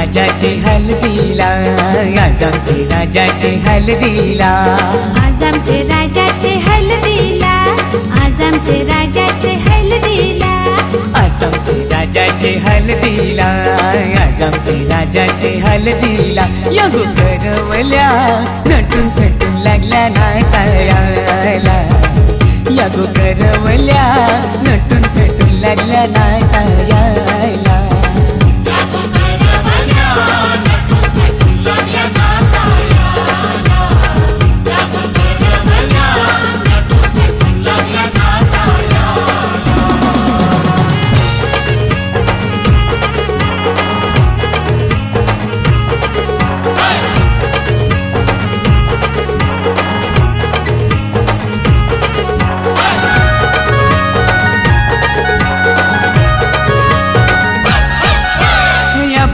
राजाचे हल्दीला, आज आमचे राजाचे हल्दीला, आज आमचे राजाचे हल्दीला, आज आमचे राजाचे हल्दीला, आज आमचे राजाचे हल्दीला, आज आमचे राजाचे हल्दीला. या गोकरवल्या नटून थटून लागल्या नाचायला, या गोकरवल्या नटून थटून लागल्या नाचायला.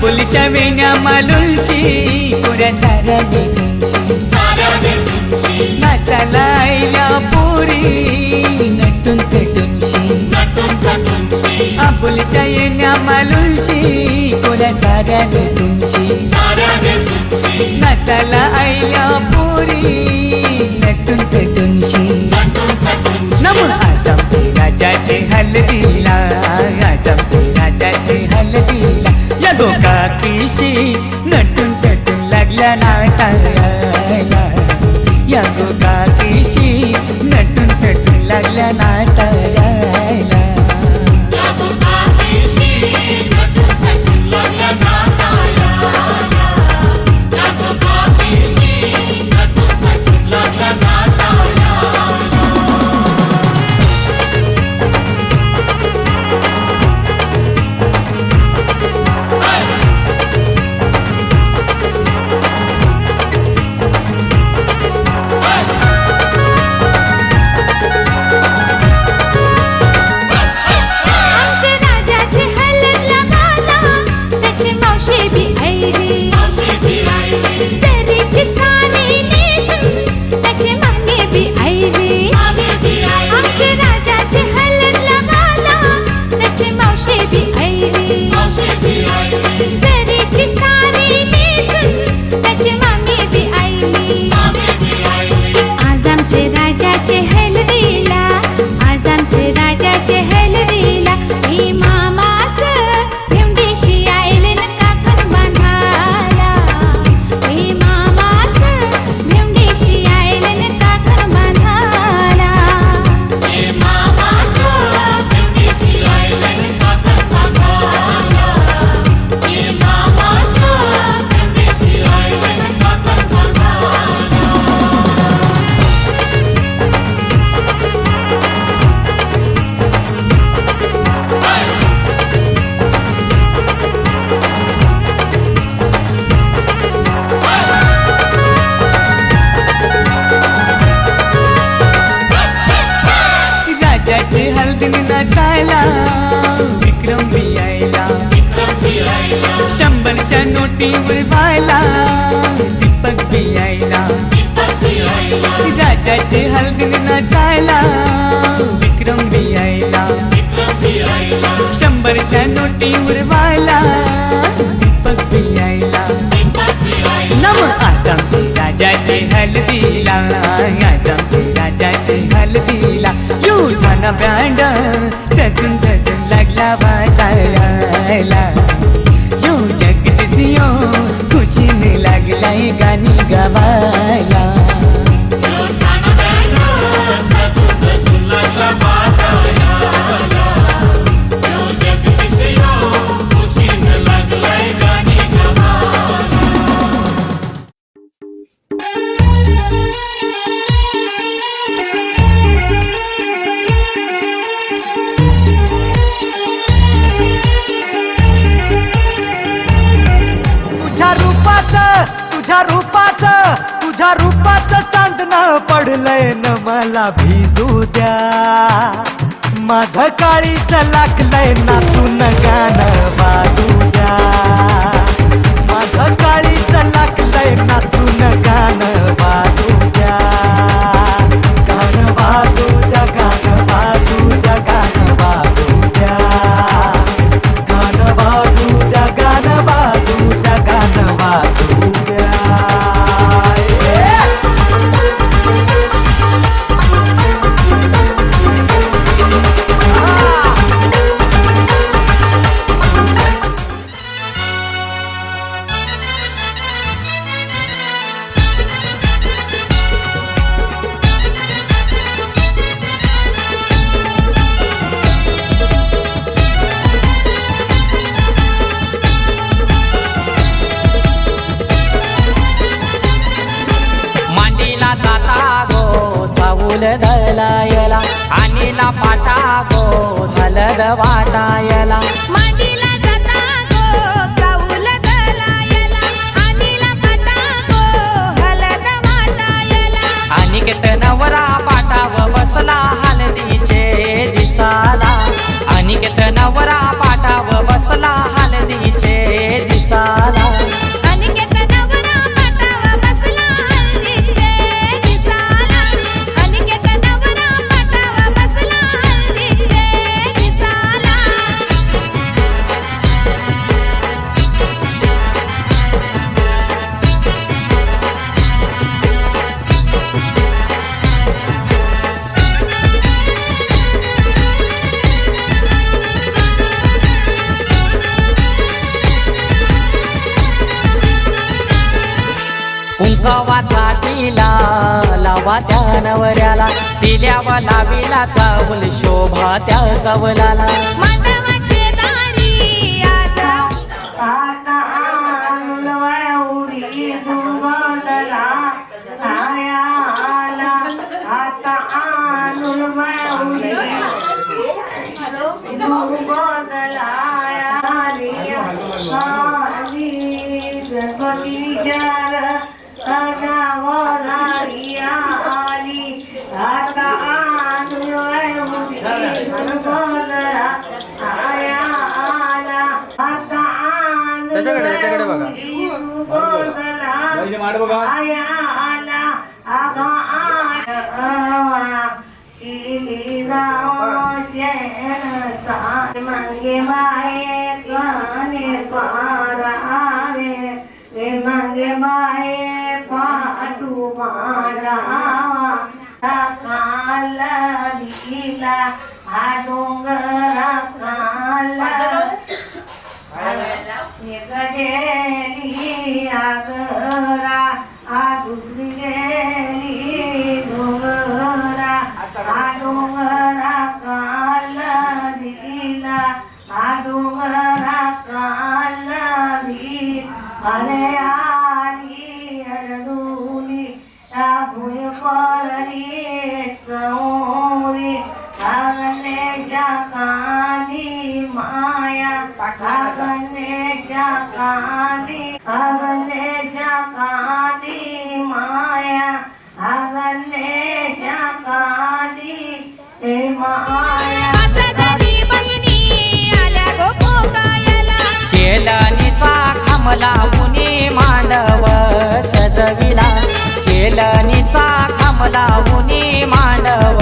बोलीच्या वेण्या मालुशी पुऱ्या साऱ्या नेसूनशी, नाचाला आईल्या पोरी नटून थटूनशी, आपुलीच्या येण्या मालुशी पुऱ्या साऱ्या नेसूनशी, नाचाला आईल्या पोरी नटून थटूनशी. नमो आज आमचे राजाचे हल्दीला, आज आमचे राजाचे हल्दीला. या गोकाकीशी नटून थटून लागल्या नाचायला, या गोकाकीशी नटून थटून लागल्या नाचायला. लागल्या नाचायला. शंभरच्या नोटीवर व्हायला दीपक बियायला राजाचे हलदीने नाचायला विक्रम बियायला शंभरच्या नोटीवर व्हायला दीपक बियायला नम आज आमचे राजाचे हलदीला आज आमचे राजाचे हलदीला युठाना बँड सजून सजून लागला वाजायला यो जगदीशियो खुशीने लागलाय गाणी गावायला तुझ्या रूपाचं चांदणं पडलंय न मला भिजू द्या माझं काळीच लागलंय नाचून गाणं वाजू द्या माझं काळीच लागलंय नाचून गाणं वाजू द्या गाणं वाजू द्या गाणं वाजू द्या गाणं वाजू द्या गाणं वाजू द्या गाणं वाजू द्या गाणं वाजू द्या धलायला आणीला पाटा गो हलद वाटायला मांडीला जाता गो चाऊल दलायला आणीला पाटा गो हलद वाटायला अनिकेत नवरा पाटाव बसला हलदीचे दिसाला अनिकेत नवरा पाटाव बसला हलदीचे दिसाला अनिकेत नवरा पाटाव बसला हळदीचे दिसाला अनिकेत नवरा पाटाव बसला हळदीचे दिसाला कुंकवाचा टिला लावा त्या नवऱ्याला दिल्यावा लावीला चावल शोभा त्या चवलाला मांडवाचे दारी आज आता उडी सुगंधला आयाला आता उडी सुगंधला आली गणपती जर सजावणारी आली आता उडी सुगंधला आयाला आता त्याच्याकडे बघा. आयाला आगा मांगे माये काने पारावे रे मांगे माये पाटू मारावा काला दिला हा डोंगरा काला गेली आगरा आ दुसरी गेली डोंगरा आ डोंगरा काला दिला आ डोंगरा काला दी अरे आली अडूनी त्या भुय पडली चौरी गणेशा काली माया गणेशा काली माया गणेशा काली हे माया माझ्या घरी बहिणी आल्या गो पोगायला केला निचा खांबला उनी मांडव सजविला केलनीचा खांबला उनी मांडव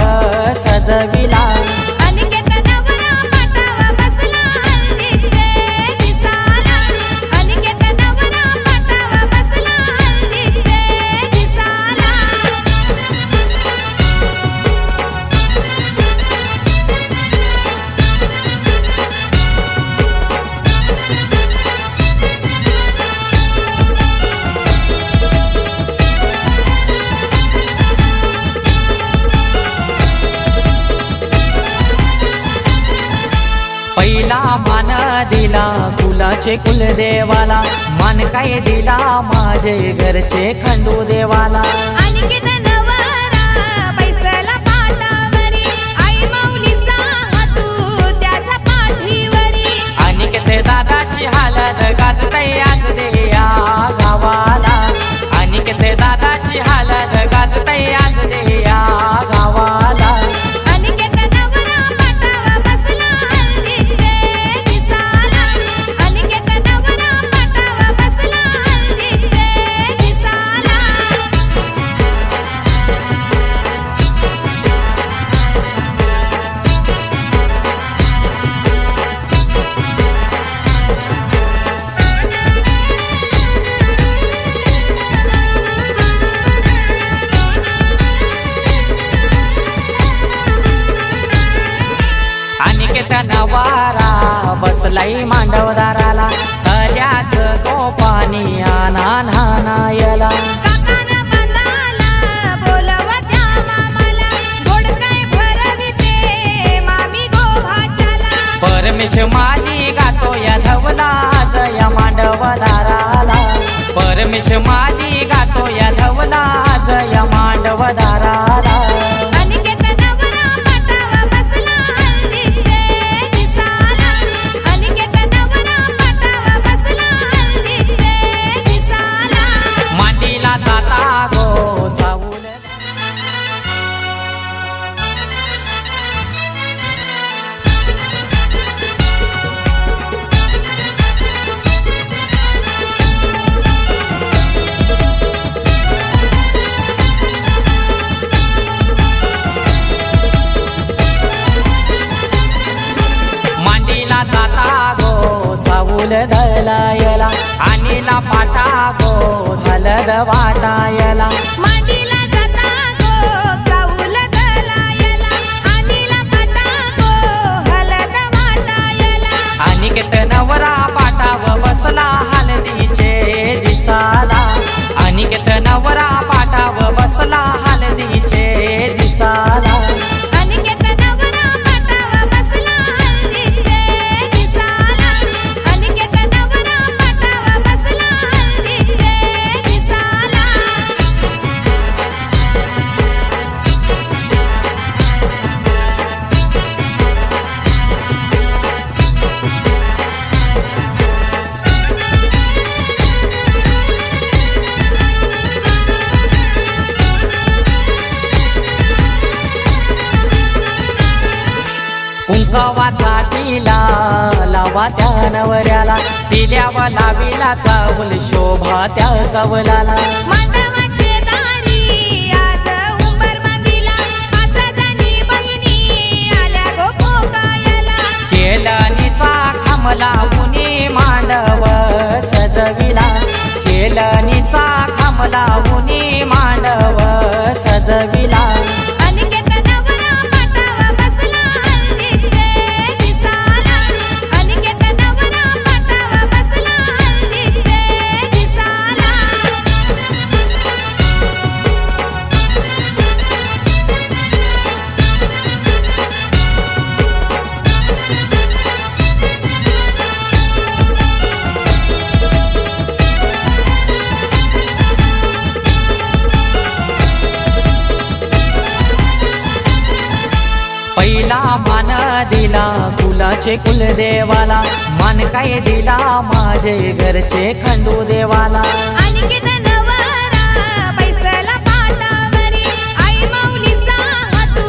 सजविला अनिकेत नवरा पाटावर बसला हळदीचे दिसाला अनिकेत नवरा पाटावर बसला हळदीचे दिसाला पहिला मान दिला कुलाचे कुलदेवाला मान काय दिला माझे घरचे खंडू देवाला अनिकेत नवरा बैसला पाटावरी आई माऊलीचा हातू त्याच्या पाठीवरी अनिकेत दादाची हालत गाजतय आज देया गावाला अनिकेत दादाची हालत गाजतय आज देया गावाला अनिकेत नवरा पाटावर बसला हळदीचे दिसाला अनिकेत नवरा पाटावर बसला हळदीचे दिसाला अनिकेत नवारा बसलाई मांडवदाराला तल्याच गोपानी आना नानायला काकाना बंदाला बोलवत्या मामाला गोड काय भरविते मामी गोभाच्याला परमेश माली गातो या धवला जया मांडवदाराला परमेश माली गातो या धवला जया मांडवदाराला अनिकेत नवरा पाटावर बसला हळदीचे दिसाला अनिकेत नवरा पाटावर बसला हळदीचे दिसाला मांडीला जाता गो चावूल मांडीला जाता गो चावूल धलायला आणीला पाटा गो हलद वाटायला मांडीला जाता गो चाऊल दलायला अनिला पाटा गो हलद वाटायला अनिकेत नवरा पाटाव बसला हलदीचे दिसाला अनिकेत नवरा पाटाव बसला हलदीचे दिसाला अनिकेत नवरा पाटावर बसला हळदीचे दिसाला अनिकेत नवरा पाटावर बसला हळदीचे दिसाला कुंकवाचा टिला लावा त्या नवऱ्याला दिल्यावा लाविला चावल शोभा त्या चवलाला मांडवाचे दारी आज उंबर बांधिला पाच जणी बहिणी आल्या गो पोकायला केलनीचा खांबला उनी मांडव सजविला केलनीचा खांबला उनी मांडव सजविला अनिकेत नवरा पाटावर बसला हळदीचे दिसाला अनिकेत नवरा पाटावर बसला हळदीचे दिसाला पहिला मान दिला कुलाचे कुलदेवाला मान काय दिला माझे घरचे खंडू देवाला अनिकेत नवरा बैसला पाटावरी आई माऊलीचा हातू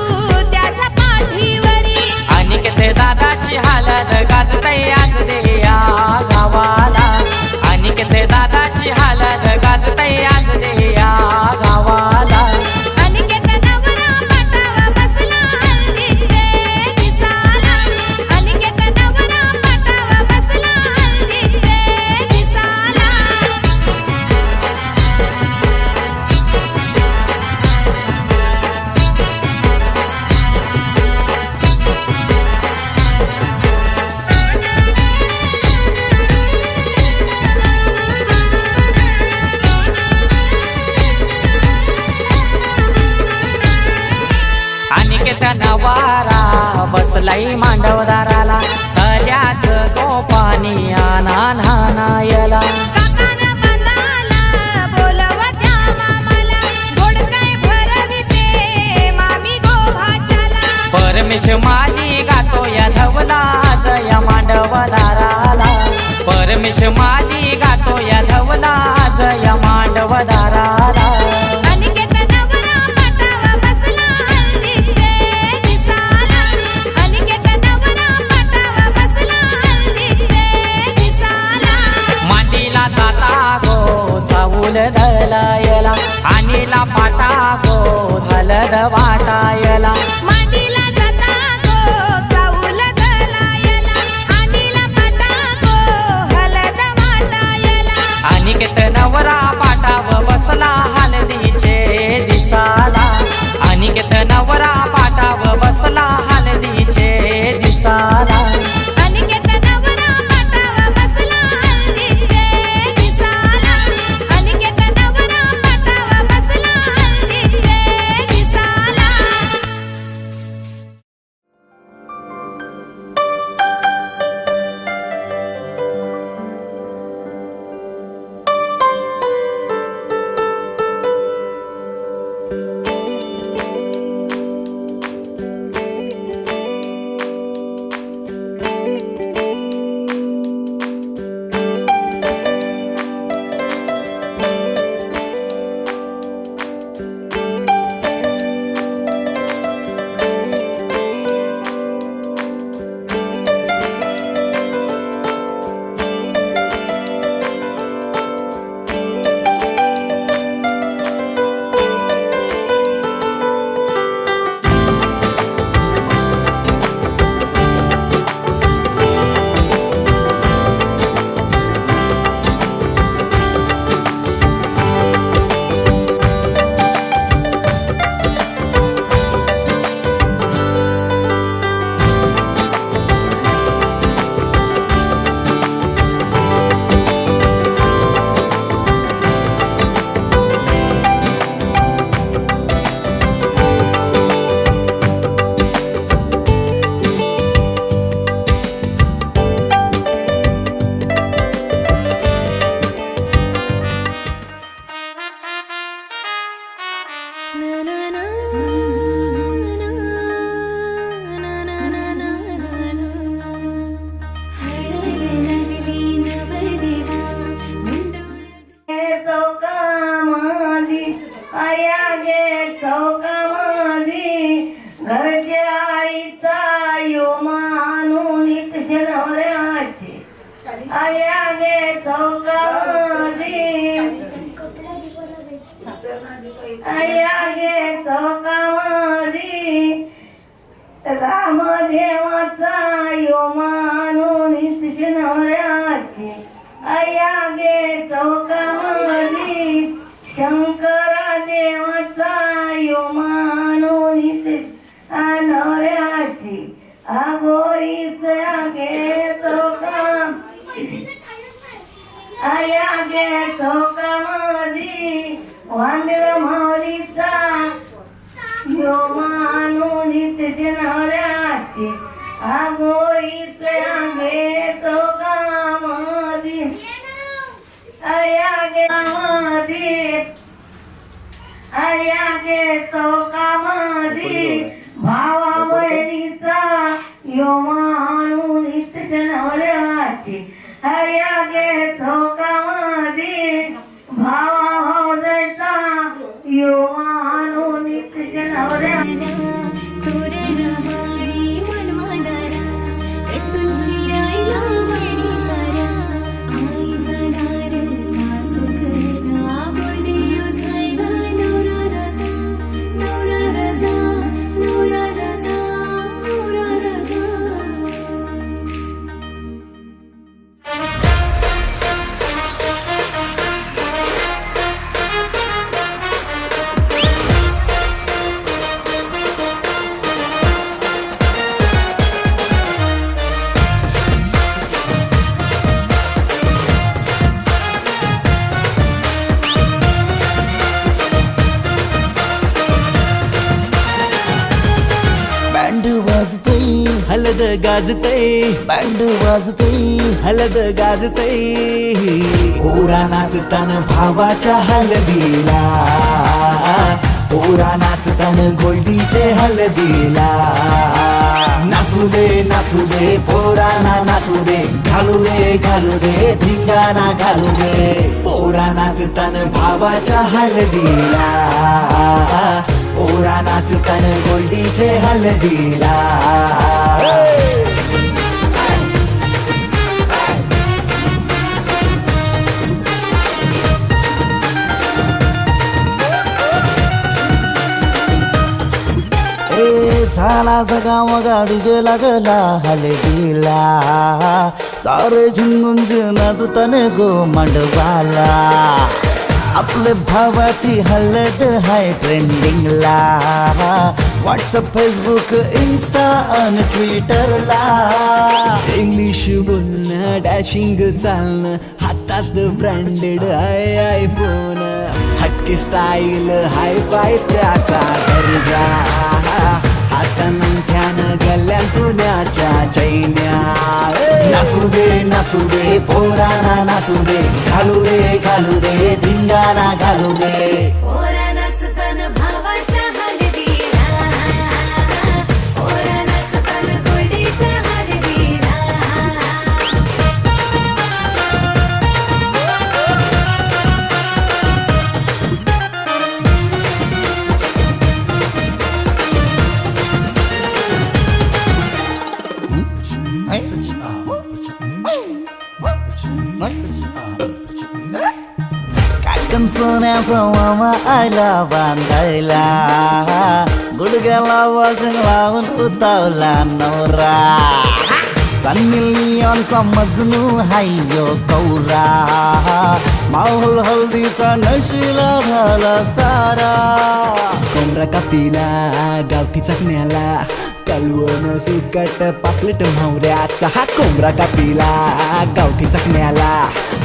त्याच्या पाठीवरी अनिकेत दादाची हालत गाजतय आज देया गावाला अनिकेत अनिकेत नवारा बसलाई मांडवदाराला तल्याच तो पाणी आना नानायला काकानं बंदाला बोलवत्या मामाला गोड काय भरविते मामी गोभाच्याला परमेश माली गातो या धवला जया मांडवदाराला परमेश माली गातो या धवला जया मांडवदाराला अनिकेत नवरा पाटावा बसला हल्दीचे दिसाला अनिकेत नवरा पाटावा बसला हल्दीचे दिसाला मांडीला जाता गो चाऊल दलायला आणीला पाटा गो हलद वाटायला मांडीला जाता गो चाऊल दलायला आणीला पाटा गो हलद वाटायला अनिकेत नवरा पाटाव बसला हलदीचे दिसाला अनिकेत नवरा पाटाव बसला हलदीचे दिसाला अनिकेत नवरा पाटावा बसला हल्दीचे दिसाला अनिकेत नवरा पाटावा बसला हल्दीचे दिसाला चौकामध्ये आया गे चौकामध्ये घरच्या आईचा यो मानून इतके नवऱ्याचे आया गे चौकामध्ये आया गे चौकामध्ये रामदेवाचा यो मानून इतके नवऱ्याचे आया गे चौकामध्ये शंकरा देवाचा यो मानून इथे नवऱ्याची आगोरीच गे चौका आया गे चौकामध्ये वांदळ माऊलीचा यो मानून इथे नवऱ्याची आगोरीच गे चौकामध्ये आया गे चौकामध्ये भावा बहिणीचा यो मानून इतके नवऱ्याचे आया गे चौकामध्ये भावा भावजाचा यो मानून इतके नवऱ्याचे हलद गाजतय बँड वाजतय हलद गाजतय पोरा नाचतान भावाच्या हलदीला पोरा नाचतान गोल्डीचे हलदीला नाचू दे पोरांना नाचू दे घालू दे धिंगाणा घालू दे पोरा नाचतान भावाच्या हलदीला पोरा नाचतान गोल्डीचे हलदीला झाला जगा मगा डीजे लागला हलदीला सारे झुंगून नाचतान गो मांडवाला आपले भावाची हलद हाय ट्रेंडिंगला व्हॉट्सअप फेसबुक इन्स्टा आणि ट्विटरला इंग्लिश बोलणं डॅशिंग चालणं हातात ब्रँडेड हाय आयफोन हटके स्टाईल हाय फाय त्याचा दर्जा हाता नंठ्यानं गल्ल्या सोन्याच्या चैन्या नाचू दे पोरांना नाचू दे घालू दे धिंगाणा घालू दे पोरा नाचतान भावाच्या हलदीला पोरा नाचतान गोल्डीच्या हलदीला काकण सोन्याचा मामा आयला बांधायला गुडघ्याला वाशिंग लावून उतावला नवरा सन्नी लिओनचा मजनू हायो कौरा माहोल हल्दीचा नशिला झाला सारा कोंबरा कापीला गावठी चकण्याला कलवण सुकट पापलेट म्हावऱ्याचा हा कोंबरा कापीला गावठी चकण्याला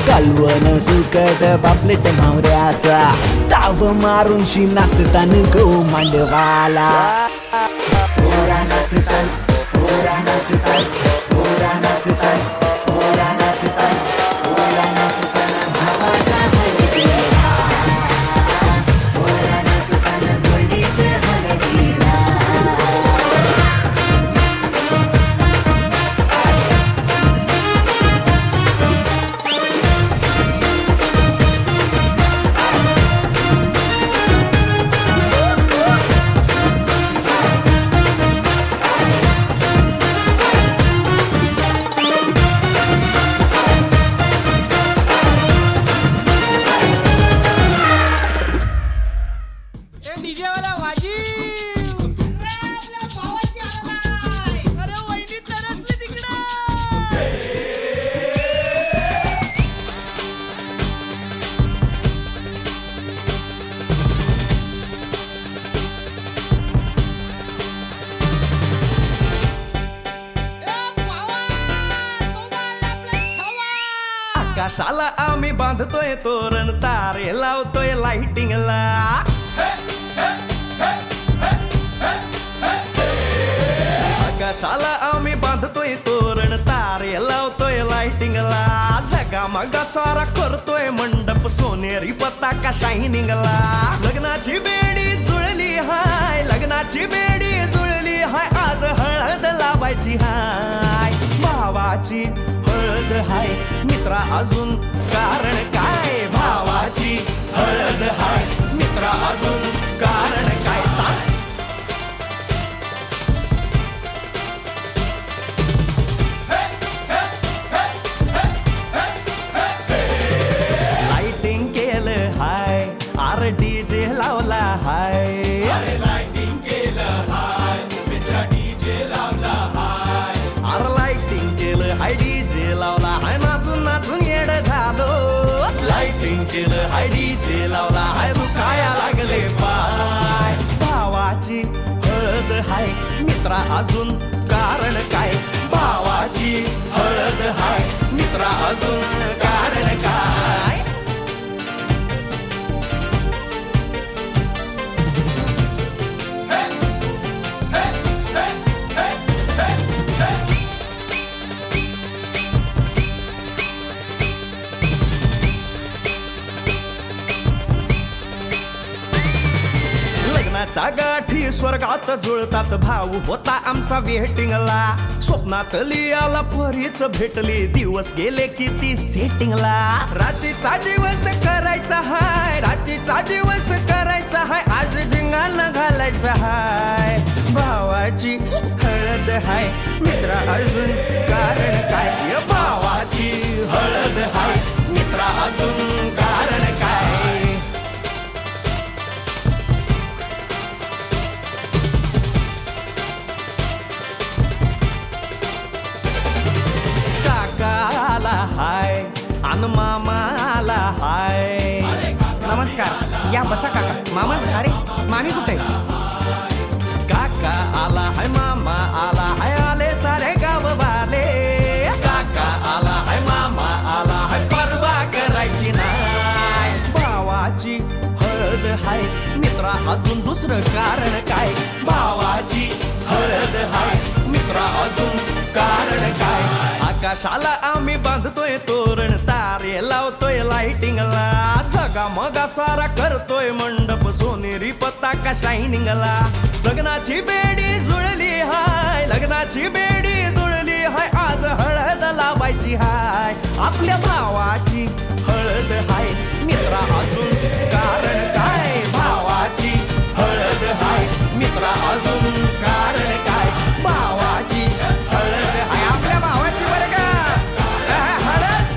कलवण सुकट पापलेट म्हावऱ्याचा ताव मारून शी नाचतान गो मांडवाला पोरा नाचतान पोरा नाचतान पोरा नाचतान पोरा नाचतान पोरा नाचतान भावाच्या हलदीला पोरा नाचतान गोल्डीचे हलदीला आकाशाला आम्ही बांधतोय तोरण तारे लावतोय लाइटिंगला आकाशाला आम्ही बांधतोय तोरण तारे लावतोय लाइटिंगला झगामगा सारा करतोय मंडप सोनेरी पताका शायनिंगला लग्नाची बेडी जुळली हाय लग्नाची बेडी जुळली हाय आज हळद लावायची हाय भावाची हळद हाय मित्रा अजून कारण काय भावाची हळद हाय मित्रा अजून कारण काय सांग लाइटिंग केलं हाय आर डीजे लावला हाय लाइटिंग केलं हाय मित्रा डीजे लावला हाय आर लाइटिंग केलं हाय डीजे लावला हाय नाचून नाचून येड झालो लाइटिंग केलं हाय डीजे लावला हाय रुकाया लागले पाय भावाची हळद हाय मित्रा अजून कारण काय भावाची हळद हाय मित्रा अजून कारण काय स्वर्गात जुळतात भाऊ होता आमचा वेटिंगला स्वप्नात लियाला परीच भेटली दिवस गेले किती सेटिंगला रात्रीचा दिवस करायचा हाय रात्रीचा दिवस करायचा हाय आज धिंगाणा घालायचा हाय भावाची हळद हाय मित्रा अजून कारण काय भावाची हळद हाय मित्रा अजून कारण काय काकाला हाय अन मामाला हाय नमस्कार या बसा काका मामा अरे मामी कुठे काका आला हाय मामा आला हाय आले सारे गाव वाले काका आला हाय मामा आला हाय परवा करायची नाय भावाची हळद हाय मित्रा अजून दुसरं कारण काय भावाची हळद हाय मित्रा अजून कारण काय आकाशाला आम्ही बांधतोय तोरण तारे लावतोय लाइटिंगला जगा मगा सारा करतोय मंडप सोनेरी पताका शायनिंगला लग्नाची बेडी जुळली हाय लग्नाची बेडी जुळली हाय आज हळद लावायची हाय आपल्या भावाची हळद हाय मित्रा अजून कारण काय भावाची हळद हाय मित्रा अजून कारण काय भावाची हळद हाय आपल्या भावाची बरं का हळद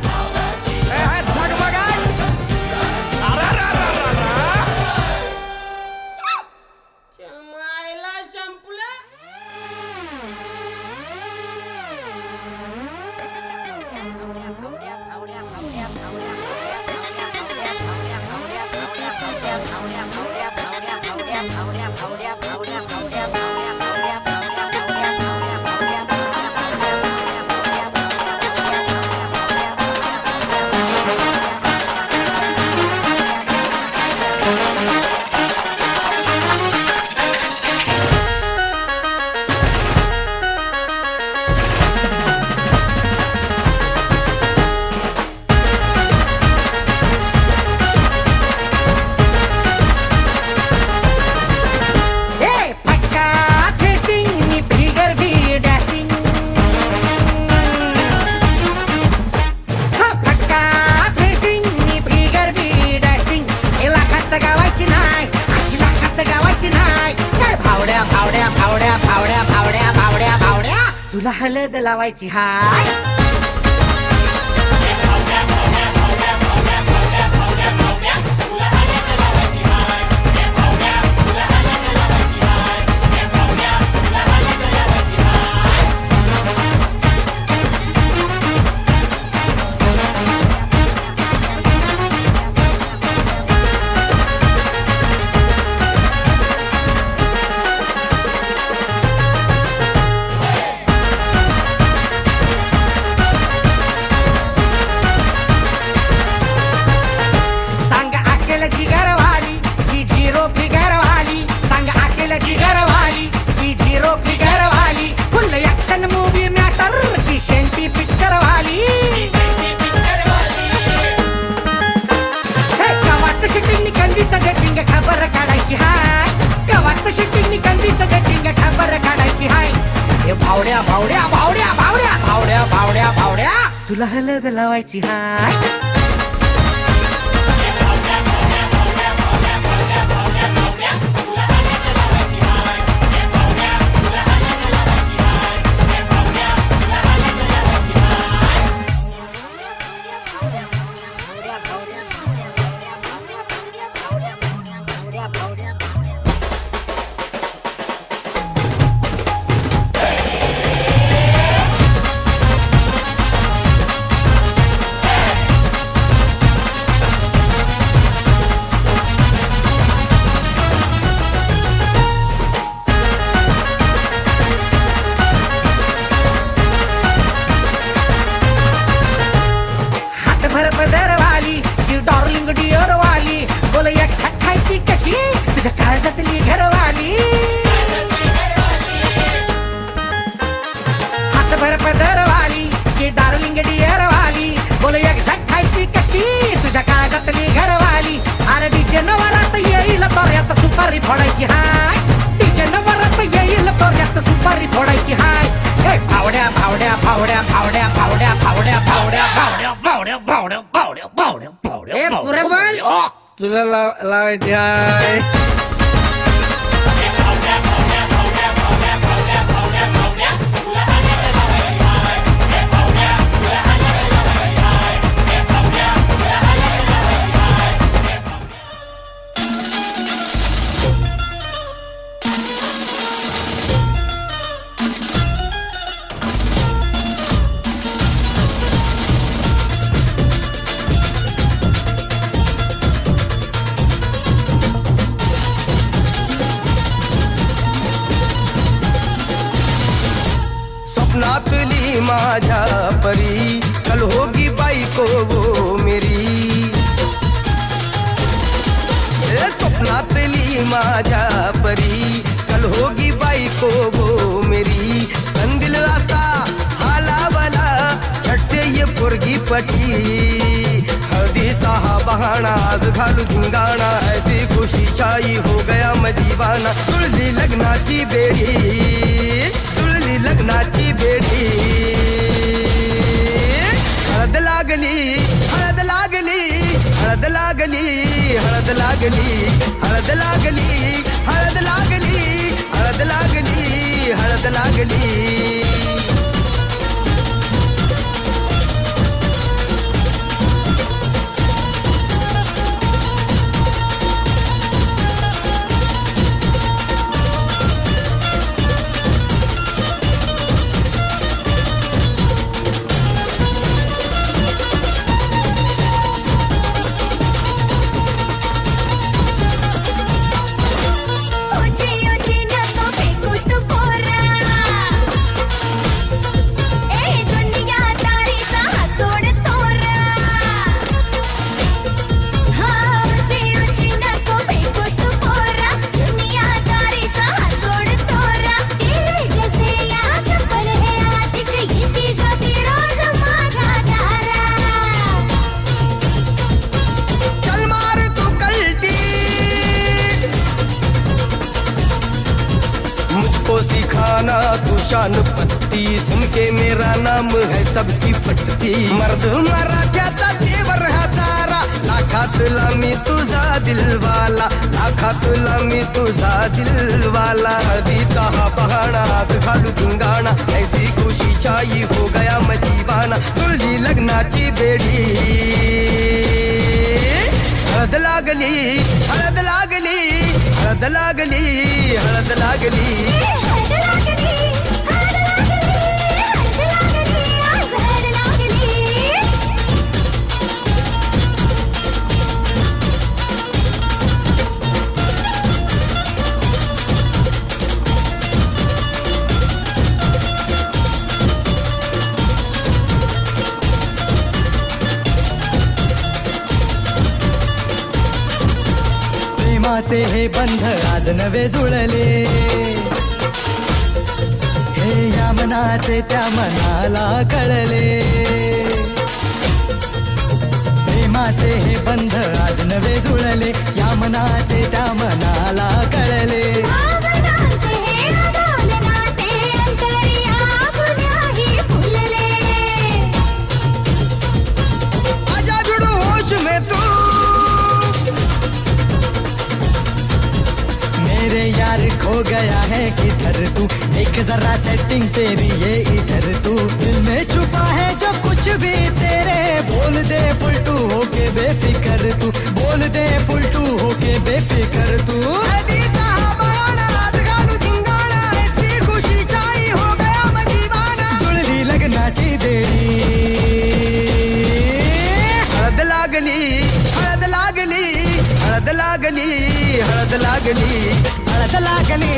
झगमगाट मायला संपलं तुला हळद लावायची हाय भावड्या भावड्या भावड्या भावड्या भावड्या भावड्या भावड्या तुला हळद लावायची हाय सुपारी फोडायची हाय हे भावड्या भावड्या भावड्या भावड्या भावड्या भावड्या भावड्या भावड्या भावड्या भावड्या भावड्या भावड्या भावड्या पुरे बोल तुला लावायची हाय स्वप्नातली माझ्या परी कल होगी बायको वो मेरी स्वप्नातली माझ्या परी कल होगी बायको वो मेरी कंदिल आता हालावला छट्टे ये पोरगी पटी हळदीचा हा बहाणा आज घालू धिंगाणा ऐसी खुशी छाई हो गया मदीवाना तुळली लग्नाची बेडी लग्नाची बेडी हळद लागली हळद लागली हळद लागली हळद लागली हळद लागली हळद लागली हळद लागली हळद लागली सिखाना तू शान पत्ती सुन के मेरा नाम है सबकी फटती मर्द मराठ्याचा देवर हा सारा लाखातला मी तुझा दिलवाला लाखातला मी तुझा दिलवाला हळदीचा हा बहाणा आज घालू धिंगाणा ऐसी खुशी छाई हो गया मदीवाना तुळली लग्नाची बेडी हळद लागली हळद लागली हळद लागली हळद लागली प्रेमाचे हे बंध आज नवे जुळले हे या मनाचे त्या मनाला कळले प्रेमाचे हे बंध आज नवे जुळले या मनाचे त्या मनाला कळले आजा जुड़ो होश में तू मेरे यार खो गया है किधर तू देख जरा सेटिंग तेरी ये इधर तू दिल में छुपा है जो कुछ भी तेरे बोल दे फुलटू होके बेफिकर तू बोल दे फुलटू होके बेफिकर तू खुशी छाई हो गया मदीवाना जुळली लग्नाची बेडी हळद लागली हळद लागली हळद लागली हळद लागली हळद लागली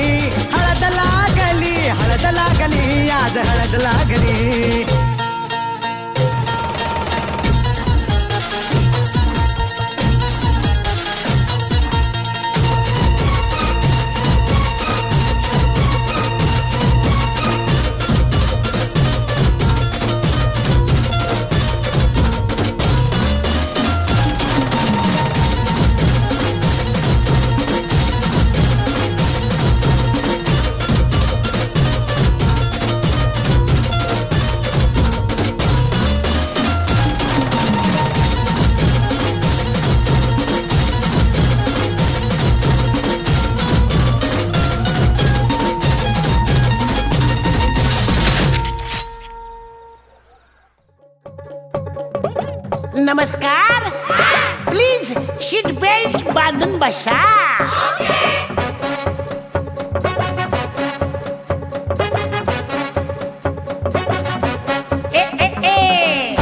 हळद लागली हळद लागली आज हळद लागली नमस्कार. प्लीज सीट बेल्ट बांधून बसा. ए, ए, ए.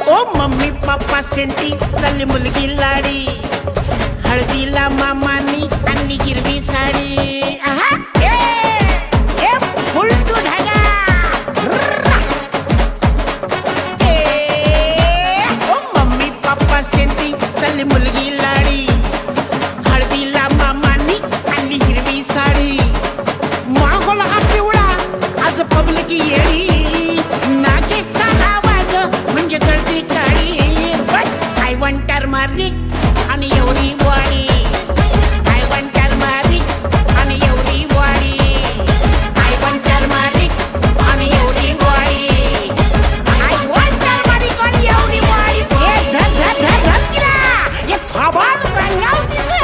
ओ मम्मी पप्पा सेंटी चालली मुलगी लाडी. हळदीला मामानी आणि हिरवी साडी. आहा. ए, फुल टू ढगा. ओ मम्मी पप्पा सेंटी चालली मुलगी लाडी. हळदीला मामानी आणि हिरवी साडी. मागोला हा पिवळा आज पब्लिक येडी. नागेशचा आवाज म्हणजे कळती काळी. बट आय वॉन्ट टर्मरिक आणि एवढी वाडी. आय वॉन्ट टर्मरिक आणि एवढी वाडी. आय वॉन्ट टर्मरिक आणि एवढी वाडी. आय वॉन्ट टर्मरिक आणि एवढी वाडी. हे धर धर धर धर तिला. हे थोबाड रंगाव तिचं.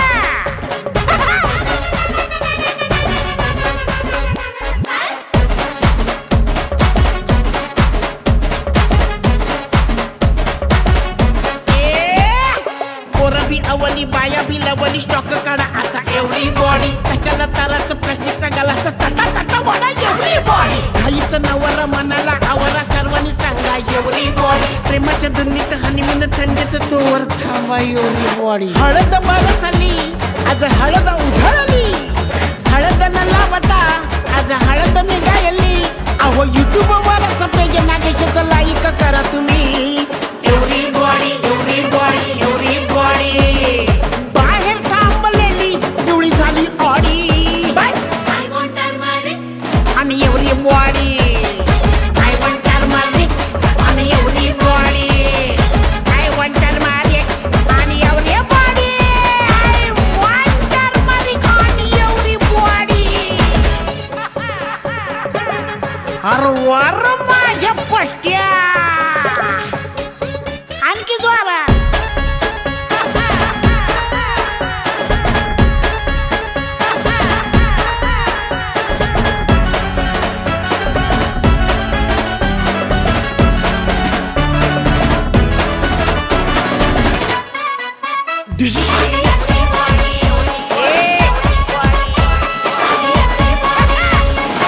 पोरबी अवली बाया बी लवली स्टॉक काढा आता एवढी बॉडी. कशाला ताराचं प्लास्टिकचा गलास चटा चटा वाडा एवढी बॉडी. घाईत नवरा मनाला आवरा सर्वांनी सांगा एवढी बॉडी. प्रेमाच्या दुनियेत हनीमून थंडीत तोवर थांबा एवढी बॉडी. हळद मार चालली आज हळद उधळली. हळद न लावता आज हळद मी गायली. अहो युट्यूब वरच पेज नागेशचं लाईक करा तुम्ही. एवढी बॉडी एवढी बॉडी एवढी बॉडी. बाहेर थांबलेली पिवळी झाली ऑडी. आय वॉन्ट टर्मरिक आणि एवढी बॉडी. आय वॉन्ट टर्मरिक आणि एवढी बॉडी. आय वॉन्ट टर्मरिक आणि एवढी बॉडी. आय वॉन्ट टर्मरिक आणि एवढी बॉडी. अरे वर माझ्या पट्ट्या. आणखी जोरात.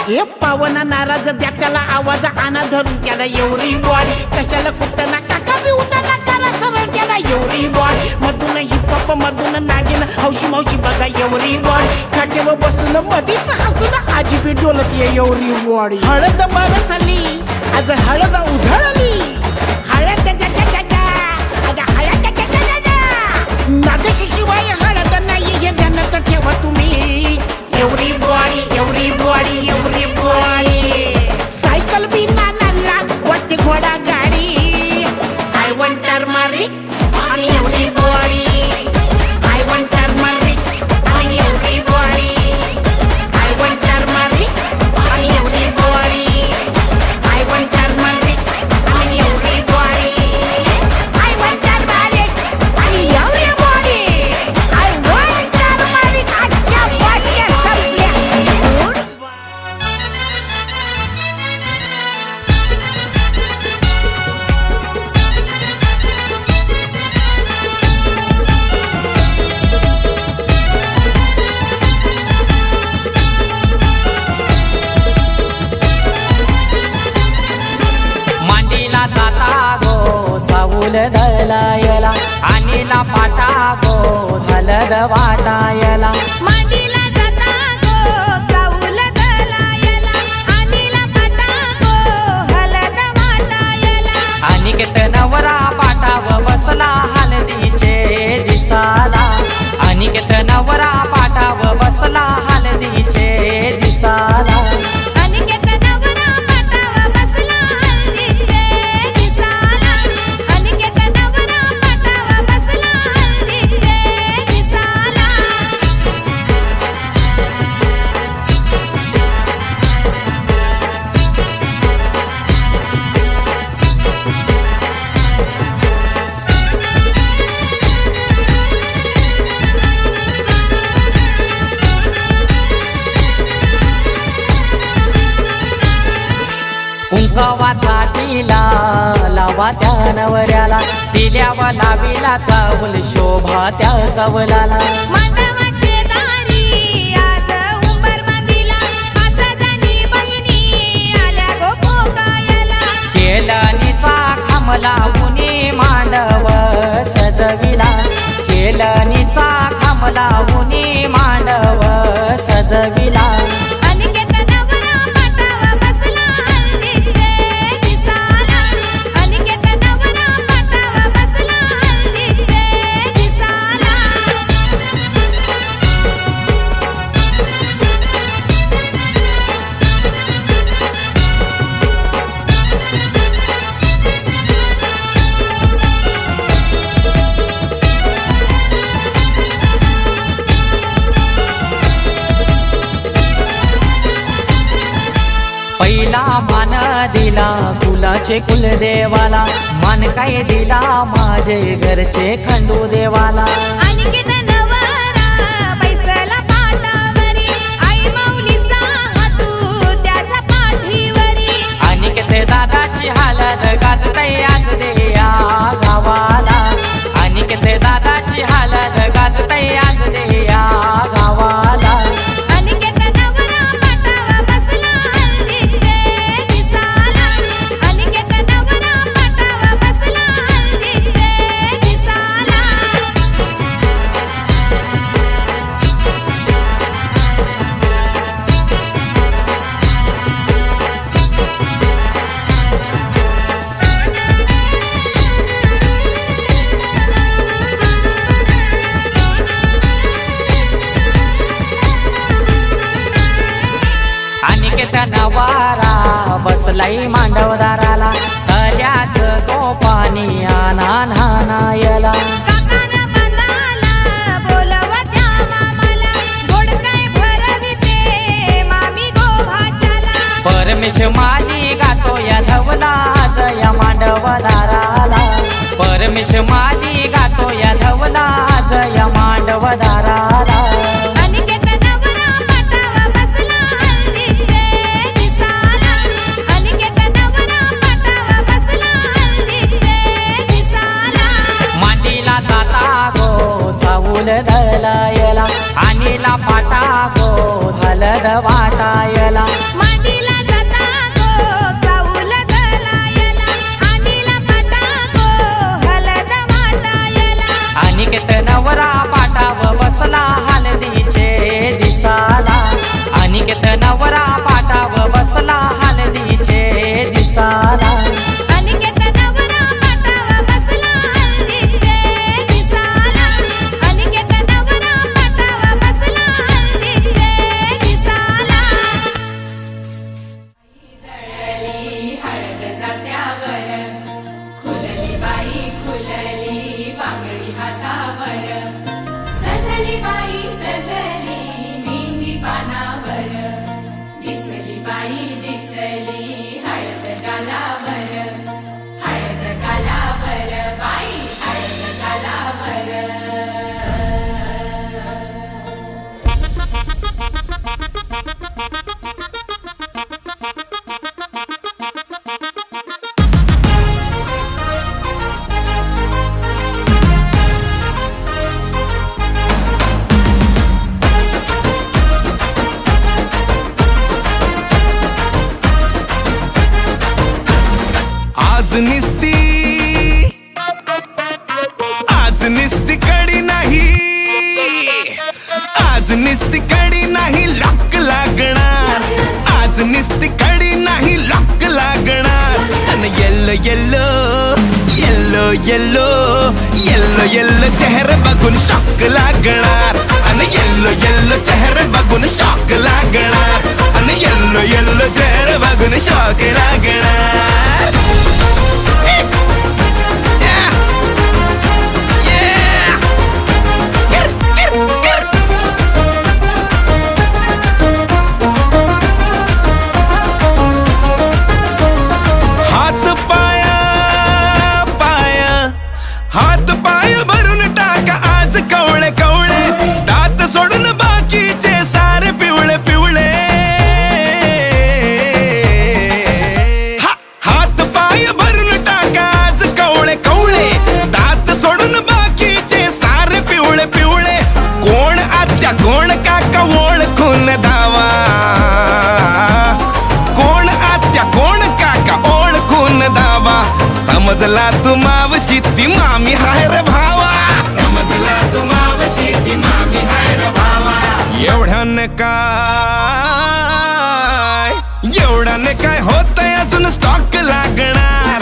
हे पावना नाराज द्या त्याला आवाज आणा धरून त्याला एवढी बॉडी. कशाला कुठं ना काका बी उताना करा सरळ त्याला एवढी बॉडी. मधून हिपहॉप मधून नागिन हौशी मावशी बघा एवढी बॉडी. खाटेवर बसून मधीच हसून आजी बी डोलत ये एवढी बॉडी. हळद मार चालली आज हळद उधळली. हळद आज हळद नागशिवाय हळद नाही हे ध्यानात ठेवा तुम्ही. एवढी बॉडी एवढी बॉडी एवढी बॉडी. सायकल बी नानाला वाटते घोडा गाडी. आय वॉन्ट टर्मरिक आणि एवढी बॉडी. आय वॉन्ट टर्मरिक आणि एवढी बॉडी. आय वॉन्ट टर्मरिक आणि एवढी बॉडी. आय वॉन्ट टर्मरिक आणि एवढी बॉडी. आय वॉन्ट टर्मरिक आणि एवढी बॉडी. I want turmeric. आजच्या बॉडीया संपल्या. मांडीला जाता गो चावूल दलायला. आणीला पाटा गो हलद वाटायला. मांडीला जाता गो चाऊल दलायला. आणीला पाटा गो हलद वाटायला. अनिकेत नवरा पाटाव बसला हलदीचे दिसाला. अनिकेत नवरा पाटाव बसला हलदीचे दिसाला. अनिकेत नवरा पाटावर बसला हळदीचे दिसाला. अनिकेत नवरा पाटावर बसला हळदीचे दिसाला. कुंकवाचा टिला लावा त्या नवऱ्याला, तिल्यावा लाविला चावल शोभा त्या चवलाला. मांडवाचे दारी आज उंबर बांधिला, पाच जणी बहिणी आल्या गो भोगायला. केलनीचा खांबला उनी मांडव सजविला, केलनीचा खांबला उनी मांडव सजविला. अनिकेत नवरा पाटावा बसला हल्दीचे दिसाला, अनिकेत नवरा पाटावा बसला हल्दीचे दिसाला. पहिला मान दिला कुलाचे कुलदेवाला, मान काय दिला माझे घरचे खंडू देवाला. अनिकेत नवरा बैसला पाटावरी, आई माऊलीचा हातू त्याच्या पाठीवरी. अनिकेत दादाची हालत गाजतय आज देया गावाला, अनिकेत दादाची हालत गाजतय आज देया गावाला. अनिकेत नवरा पाटावा बसला हल्दीचे दिसाला, अनिकेत नवरा पाटावा बसला हल्दीचे दिसाला. अनिकेत नवारा बसलाई मांडवदाराला, तल्याच गोपानी आना नानायला. काकानं बांधाला बोलवत्या मामाला, गोड काय भरविते मामी गोभाच्याला. परमेश माली गातो या धवला या मांडवदाराला, परमेश माली गातो या धवला या मांडवदाराला. अनिकेत नवरा पाटावा बसला हल्दीचे दिसाला, अनिकेत नवरा पाटावा बसला हल्दीचे दिसाला. मांडीला जाता गो चावूल धलायला, आणीला पाटा गो हलद वाटायला. मांडीला जाता गो चाऊल गलायला, आणीला पाटा गो हलद वाटायला. अनिकेत नवरा पाटाव बसला हलदीचे दिसाला, अनिकेत नवरा पाटाव बसला हलदीचे दिसाला. अनिकेत नवरा पाटावा बसला हल्दीचे दिसाला, अनिकेत नवरा पाटावा बसला हल्दीचे दिसाला. दळली हळद जात्यावर, खुलली बाई खुलली बांगडी हातावर, सजली बाई सजली मेहंदी पानावर, दिसली बाई दिसली हळद गालावर, हळद गालावर बाई हळद गालावर. आज निस्ती कडी नाही, आज निस्ती कडी नाही लॉक लागणार, आज निस्ती कडी नाही लॉक लागणार. अन yellow yellow yellow yellow yellow yellow चेहरा बघून शॉक लागणार, अन येल्लो येल्लो चेहरा बघून शॉक लागणार, अन येल्लो येल्लो चेहरा बघून शॉक लागणार. हात पाया पाया हात पाय भरून टाका आज कवळे कवळे, दात सोडून बाकीचे सारे पिवळे पिवळे. हा समजला तू मावशी ती मामी हाय रे भावा, समजला तू मावशी ती मामी हाय रे भावा. एवढ्याने काय होतंय अजून स्टॉक लागणार,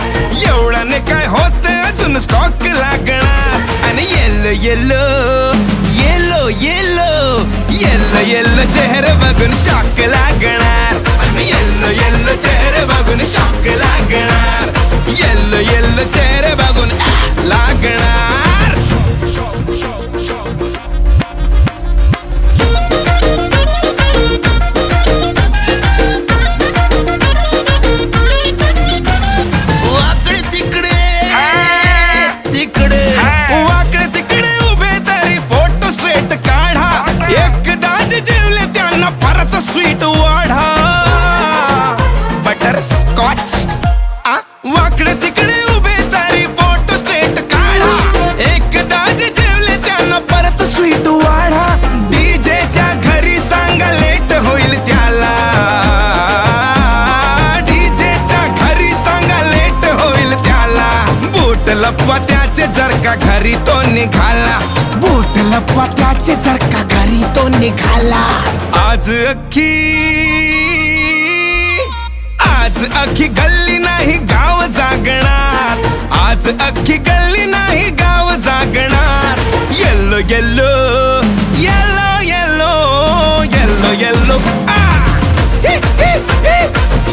एवढ्याने काय होतंय अजून स्टॉक लागणार. आणि yellow yellow yellow yellow yellow yellow चेहरे बघून शॉक लागणार. आणि येलो येलो चेहरे बघून शॉक लागणार, येलो येलो चेहरे बघून लागणार. वाकडे तिकडे तिकडे वाकडे तिकडे उभे तरी फोटो स्ट्रेट काढा, एकदा जे जेवले त्यांना परत स्वीट वाढा. बटर स्कॉच वाकडे तिकडे उभे तरी फोटो स्ट्रेट काढा, एकदा जे जेवले त्यांना परत स्वीट वाढा. डीजेच्या घरी सांगा लेट होईल त्याला, डीजेच्या घरी सांगा लेट होईल त्याला. बूट लपवा त्याचे जर का घरी तो निघाला, बूट लपवा त्याचे जर का घरी तो निघाला. आज अख्खी गल्ली नाही गाव जागणार, आज अख्खी गल्ली नाही गाव जागणार. Yellow yellow yellow yellow yellow yellow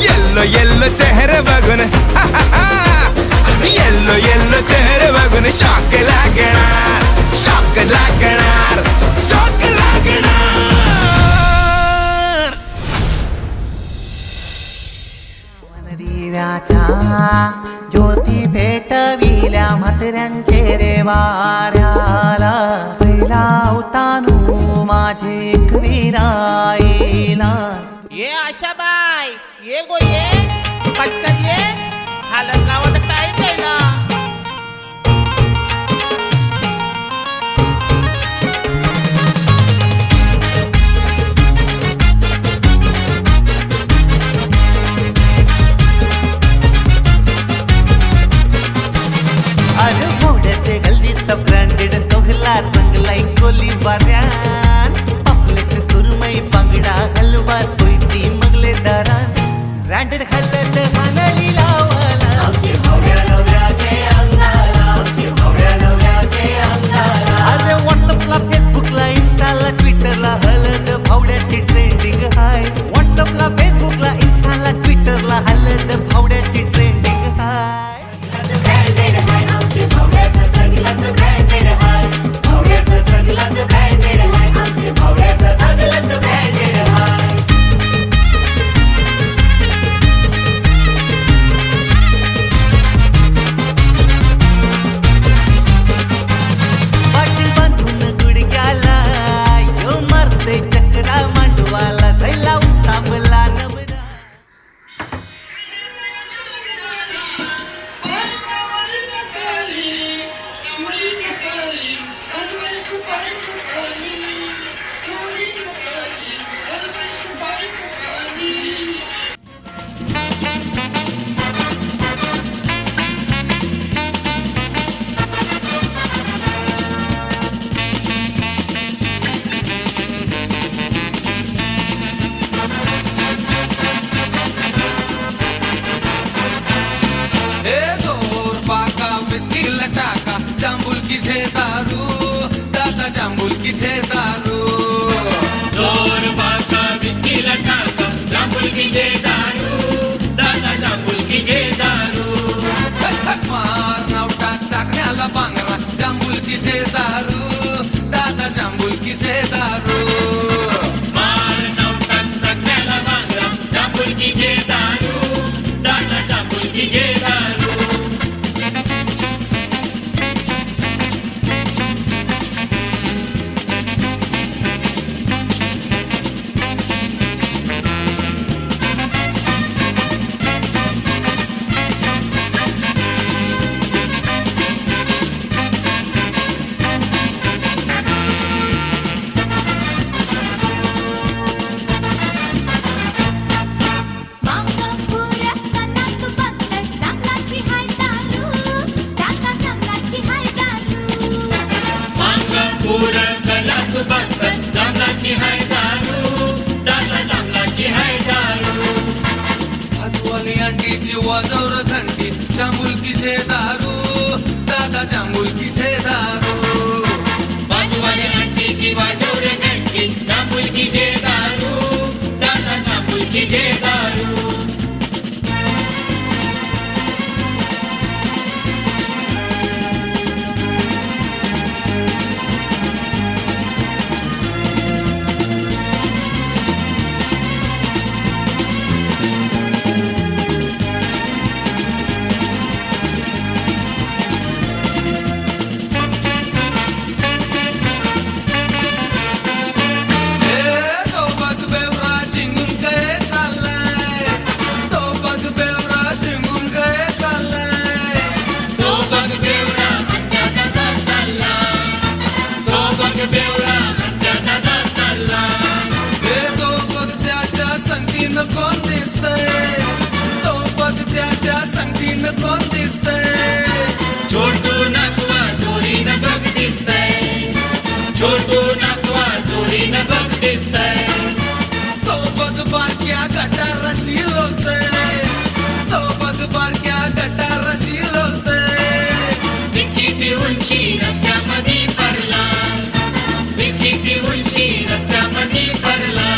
yellow yellow चेहरे बघून येल्लो येल्लो चेहरे बघून शॉक लागणार, शॉक लागणार, शॉक लागणार. दिव्याच्या ज्योती भेटविल्या म्हाताऱ्यांचे रे वाऱ्याला, पहिला उतानू माझे कवीराईला. ये आशा बाय ये गो ये पटकन ये, हालत लावत टाईम आहे ना. अरे घोड्याचे हल्दीचा ब्रँडेड सोहला रंगलाई कोली बाऱ्यान, पापलेट सुरमई बांगडा हलवा कोयती मंगले दारान. ब्रँडेड हलत हानली लावाला, आमची भावड्या नवऱ्याचे अंगाला, आमची भावड्या नवऱ्याचे अंगाला. अरे व्हॉट्सअपला फेसबुकला इंस्टाला ट्विटरला हलत भावड्याची ट्रेंडिंग हाय. व्हॉट्सअपला फेसबुकला इंस्टाला ट्विटरला हलत भावड्याची ट्रेंडिंग हाय. ब्रँडेड हाय आमची भावड्याचं सगळंच ब्रँडेड हाय, भावड्याचं सगळंच ब्रँडेड हाय, आमची भावड्याचं सगळंच ब्रँडेड हाय. पाटील बांधून गुडघ्याला यो मारते चक्रा मांडवाला, धैला उताबला नवरा. किझे दारू दादा जांबुल किझे दारू जोर बाचा बिस्कीला टाका, जांभूळ की जे दारू, दादा जांभूळ की जे दारू. धक मार नवटा चाकण्याला बांगरा जांबुल किझे दारू दादा जांबुल किझे दारू. मार नवटात सगळ्याला बांगरा, जांभूळ की जे दारू, दादा जांभूळ की जे दारू. कला तू बघतस चांगलाची हाय दारू दादा चांगलाची हाय दारू आजवाली अंडीची वाजवर घंटी त्या मुलकीचे दारू दादाच्या मुलकीचे दारू बाजूवाले आंटीची वाजव रे घंटी त्या मुलगीचे दारू दादाच्या मुलगीचे दारू तो बघ बेवरा शिंगून काय चाललाय तो बघ बेवरा शिंगून काय चाललाय तो बघ बेवरा म्हणत्या दादा चालला तो बघ बेवरा म्हणत्या दादा चालला हे तो बघ त्याच्या संगतीनं कोण दिसतंय तो बघ त्याच्या संगतीनं कोण दिसतंय छोटू नाकवा चोरीनं बघ दिसतंय छोटू नाकवा चोरीनं बघ दिसतंय तो बघ बारक्या गटारशी लोळतंय तो बघ बारक्या गटारशी लोळतंय विस्की पिऊनशी रस्त्यामध्ये पडला विस्की पिऊनशी रस्त्यामध्ये पडला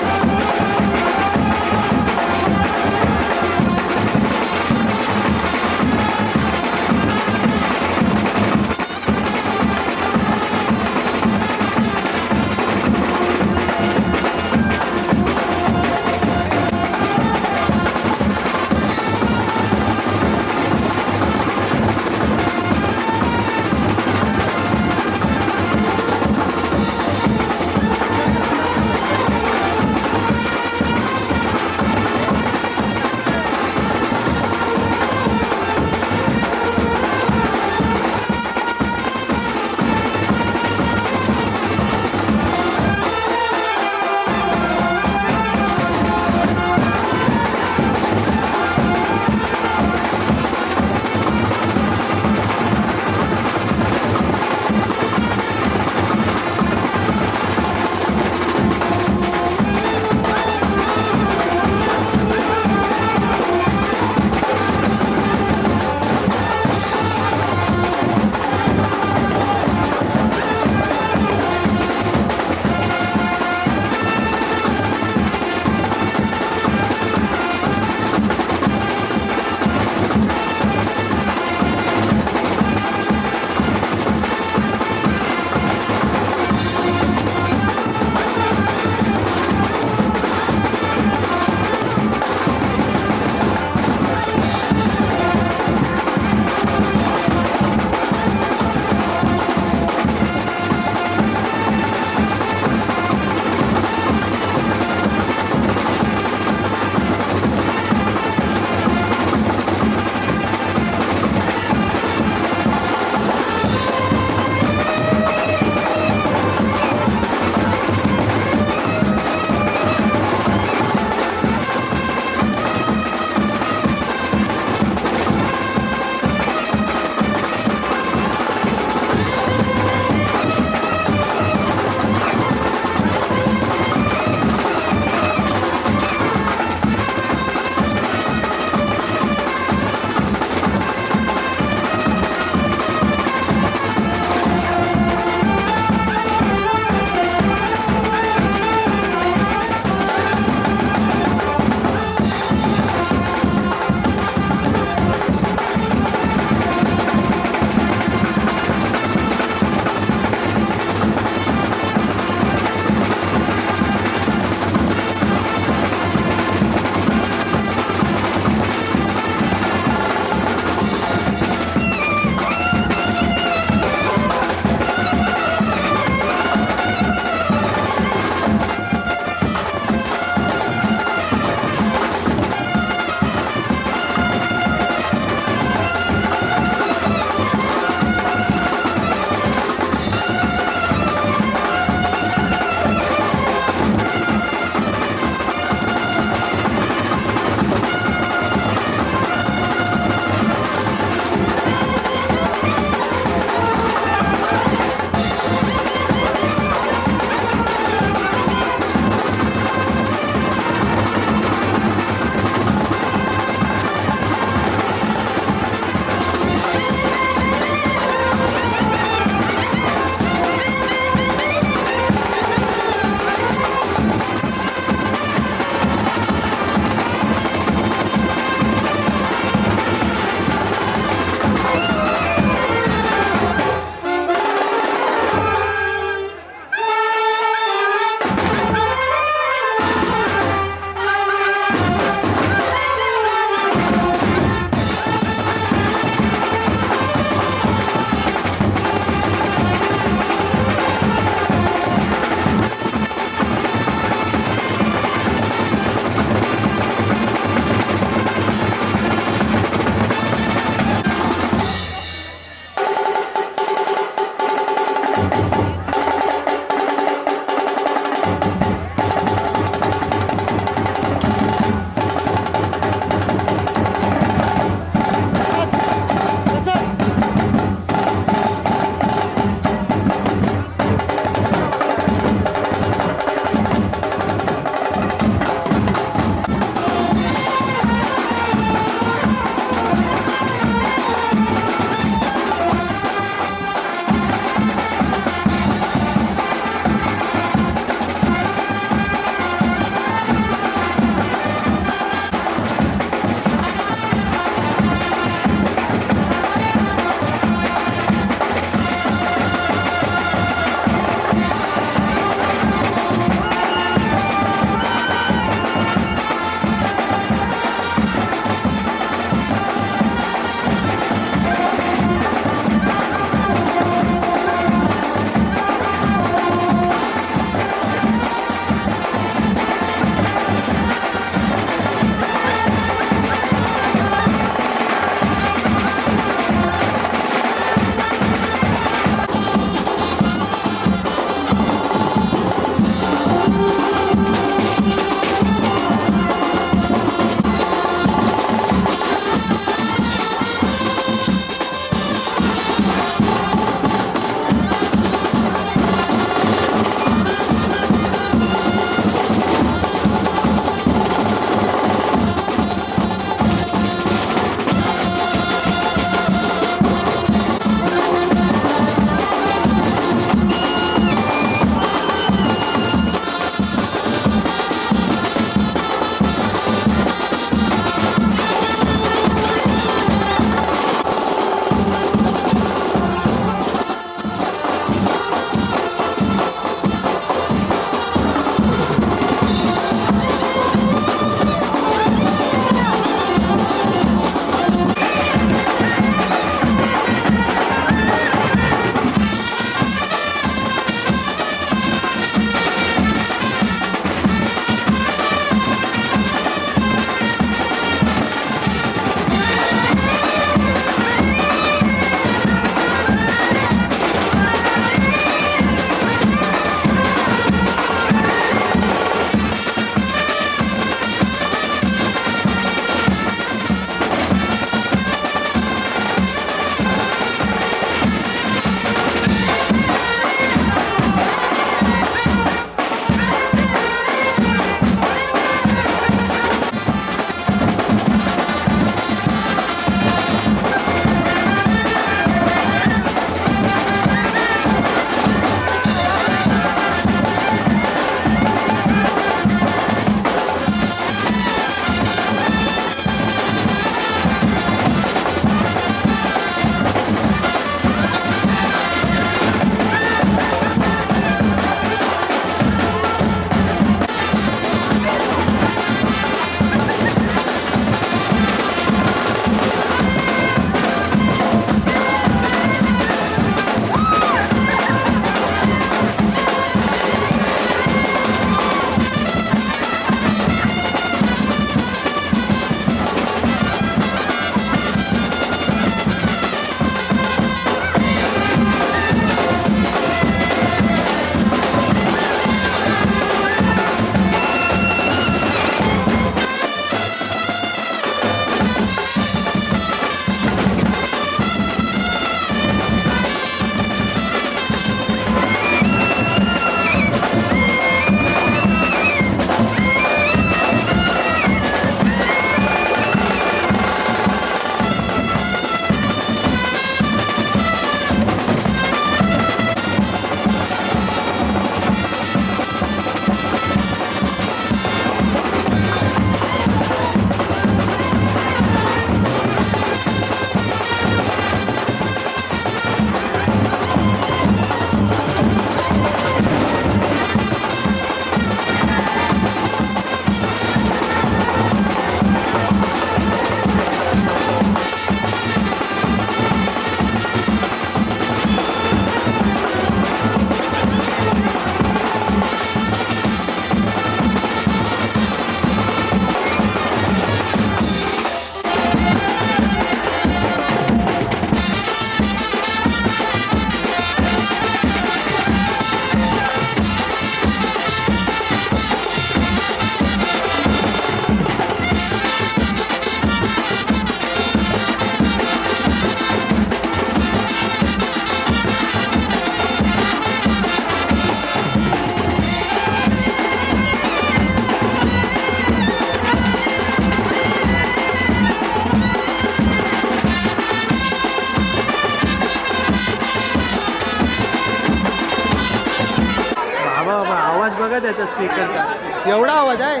आवाज बघा त्याचा स्पीकरचा. एवढा आवाज आहे,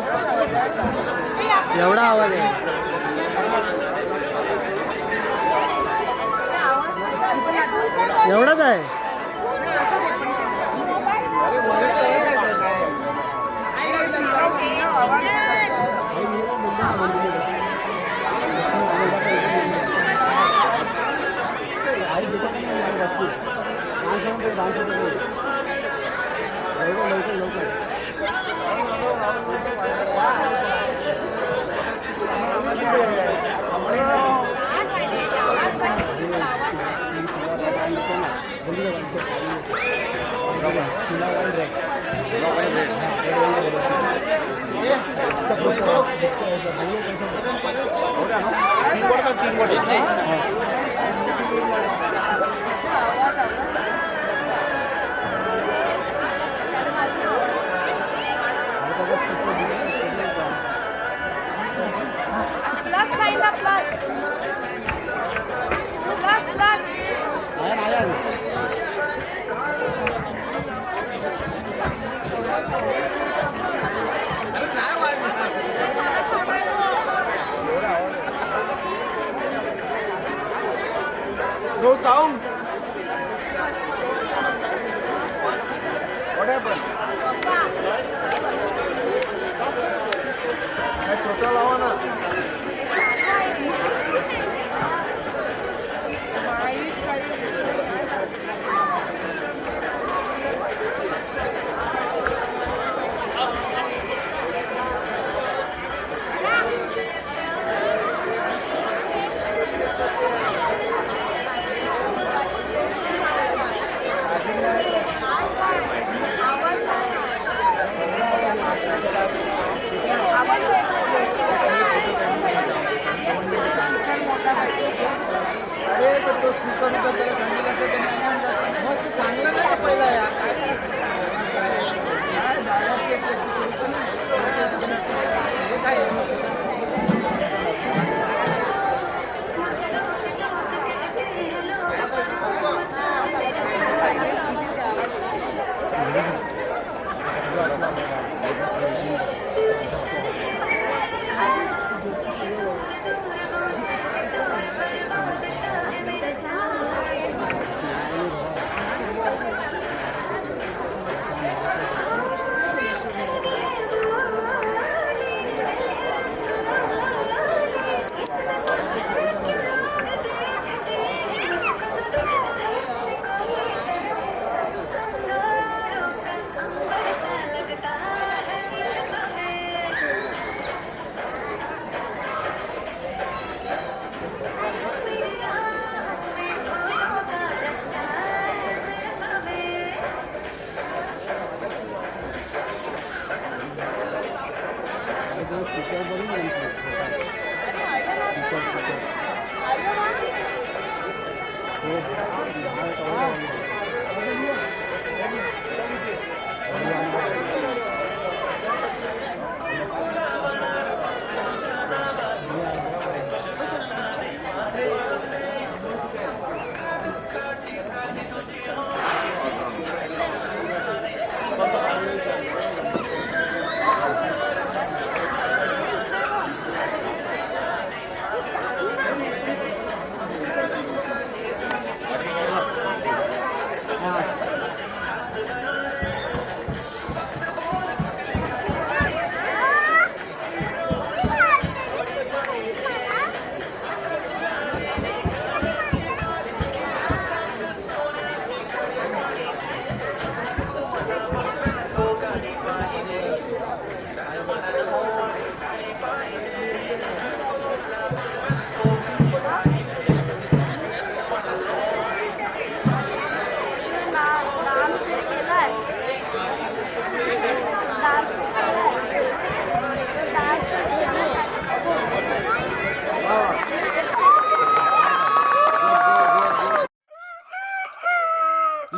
एवढा आवाज आहे. एवढाच आहे. Plus, find the plus. Plus, plus. No sound. What happened? छोटा लावा ना. अरे पण तो स्पीकर होता त्याला सांगितलं असतं त्याने मग सांगलं नाही का पहिला यार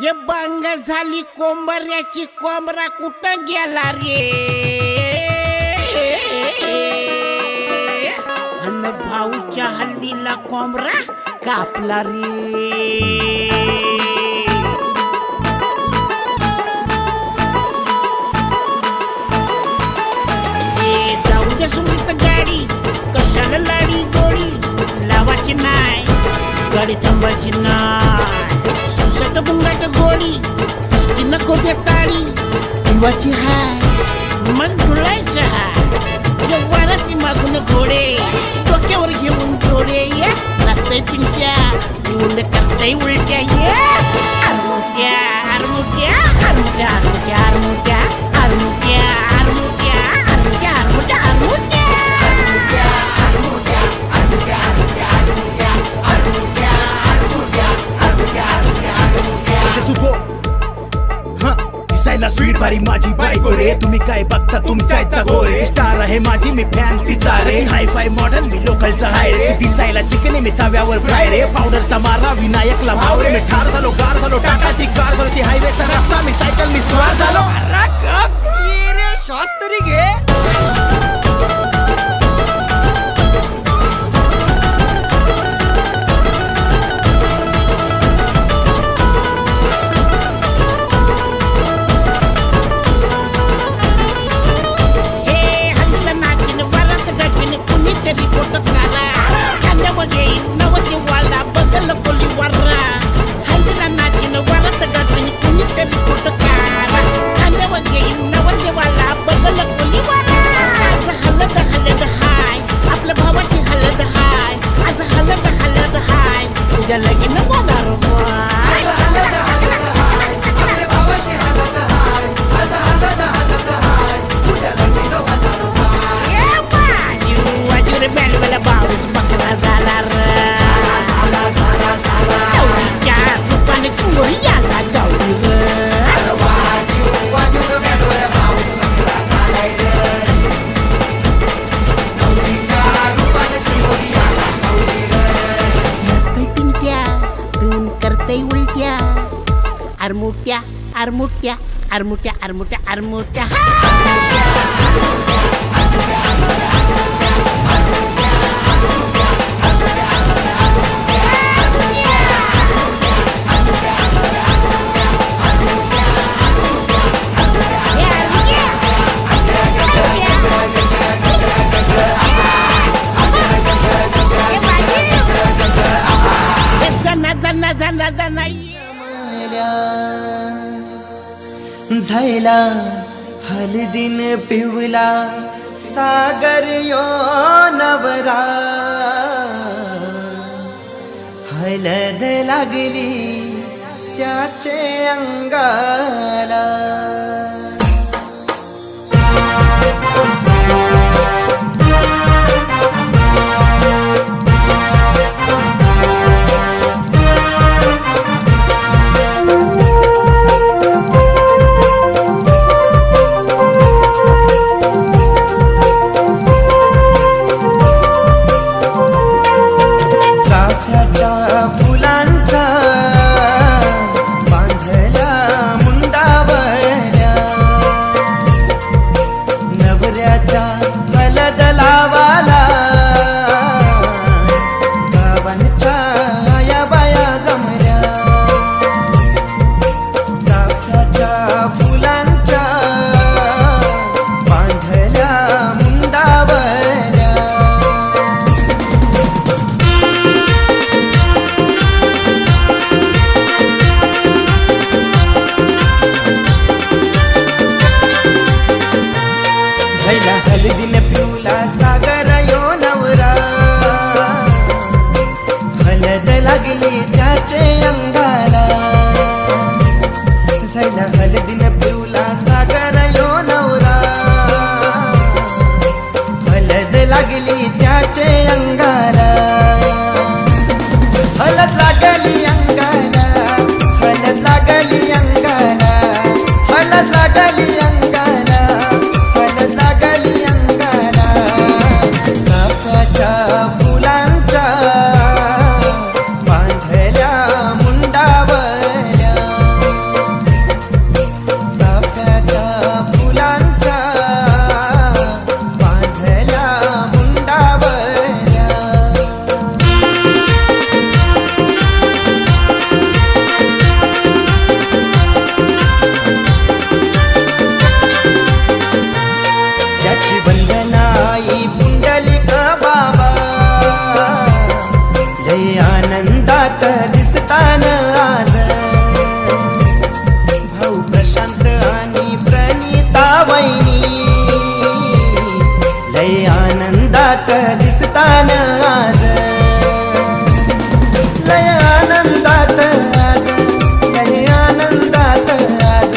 ये बांग झाली कोंबऱ्याची, कोंबरा कुठं गेला रे? अन भाऊच्या हल्लीला कोंबरा कापला रे. गाडी थांबायची नाही सुसाट बुंगाट गोडी फिस्की नको दे टाळी पिवाची हाय मग डुलायचं हाय वाराती मागून घोडे डोक्यावर घेऊन जोडे ये रस्ते पिंट्या येऊन करताय उलट्या ये आरमुट्या आरमुट्या आरमुट्या आरमुट्या आरमुट्या आरमुट्या आरमुट्या आरमुट्या आरमुट्या आरमुट्या दिसायला स्वीट भारी माझी बायको रे तुम्ही काय बघता तुमच्या गोरे स्टार आहे माझी मी फॅन तिचा रे हाय फाय मॉडर्न मी लोकलचा हाय रे दिसायला चिकनी मी तव्यावर फ्राय रे पावडरचा मारा विनायकला भाव रे मी ठार झालो गार झालो टाटाची कार झालो ती हायवेचा रस्ता मी सायकल मी स्वार झालो श्वास तरी घे आपल्या भावाची हलद हाय आज हलद हलद हाय तुझ्या लगीन होणार वाजू रे बॅलवाला बावीस बकरा झाला गौरीच्या रूपाने कुंगोरी याला Gauri Armutia, armutia, armutia, armutia, armutia. झायला हलदीन पिवला सागर यो नवरा हलद लागली त्याचे अंगाला फुलांचा बांधला मुंडावल्या नवऱ्याच्या हलद लावाला गावांच्या या बाया जमल्या चाफ्याच्या फुलांच्या बांधल्या मुंडावल्या झायला हलदीन पिवला सागर यो नवरा हलद लागली त्याचे अंगाला झायला हलदीन पिवला सागर यो नवरा हलद लागली त्याचे अंगाला हलद लागली अंगाला हलद लागली अंगाला हलद लागली अंगाला हलद लागली अंगाला चाफ्याच्या फुलांच्या बांधल्या लय आनंदात दिसतान आज, लय आनंदात आज, लय आनंदात आज,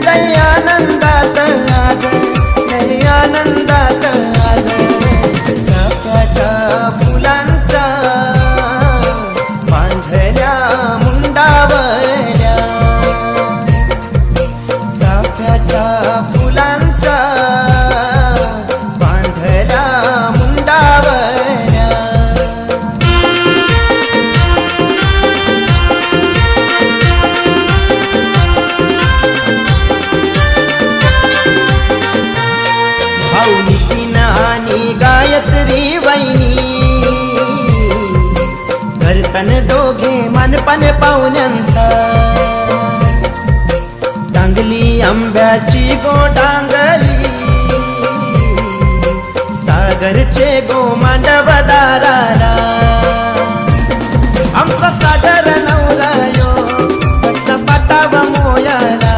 लय आनंदात आज, लय आनंदात आज. चाफ्याच्या फुलांच्या बांधल्या मुंडावल्या, चाफ्याच्या फुलांच्या बांधल्या मुंडावल्या. भाऊ नितीन आणि गायत्री वहिनी करतन दोघे मानपान पाहुण्यांचा, टांगली आंब्याची गोडांगली, सागरचे गो मांडव दाराला. आमचा सागर नवरा यो बसला पाटावा मोयाला,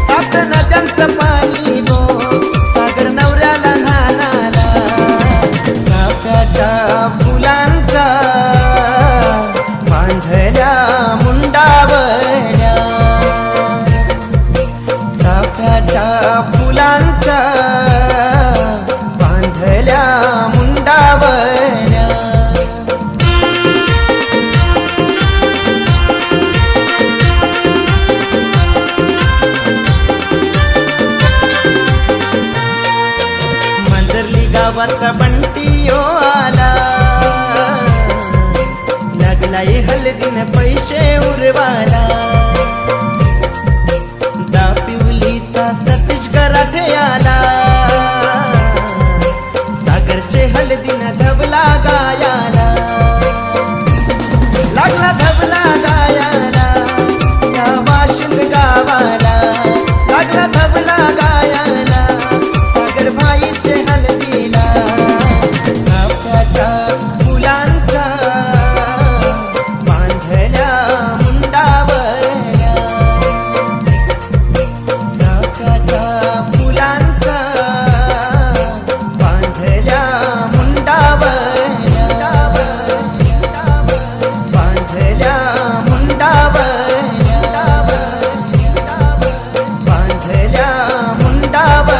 सात नद्यांचं पाणी गो सागर नवऱ्याला नानाला. चाफ्याच्या फुलांच्या बांधल्या मुंडावल्या, चाफ्याच्या फुलांच्या बांधल्या मुंडावल्या. मंदरली गावाचा बंटियो आला, लागलाय हलदीन पैसे उरवाला. दापिवलीचा सतीश गराठे आला, सागरचे हलदीन धबला गायाला. लागला धबला गायाला या वाशिंद गावाला, लागला धबला गायाला सागर भाईचे हलदीला. चाफ्याच्या फुलांच्या बांधल्या मुंडावल्या, चाफ्याच्या फुलांच्या बांधल्या मुंडावल्या, बांधल्या मुंडावल्या, बांधल्या मुंडावल्या.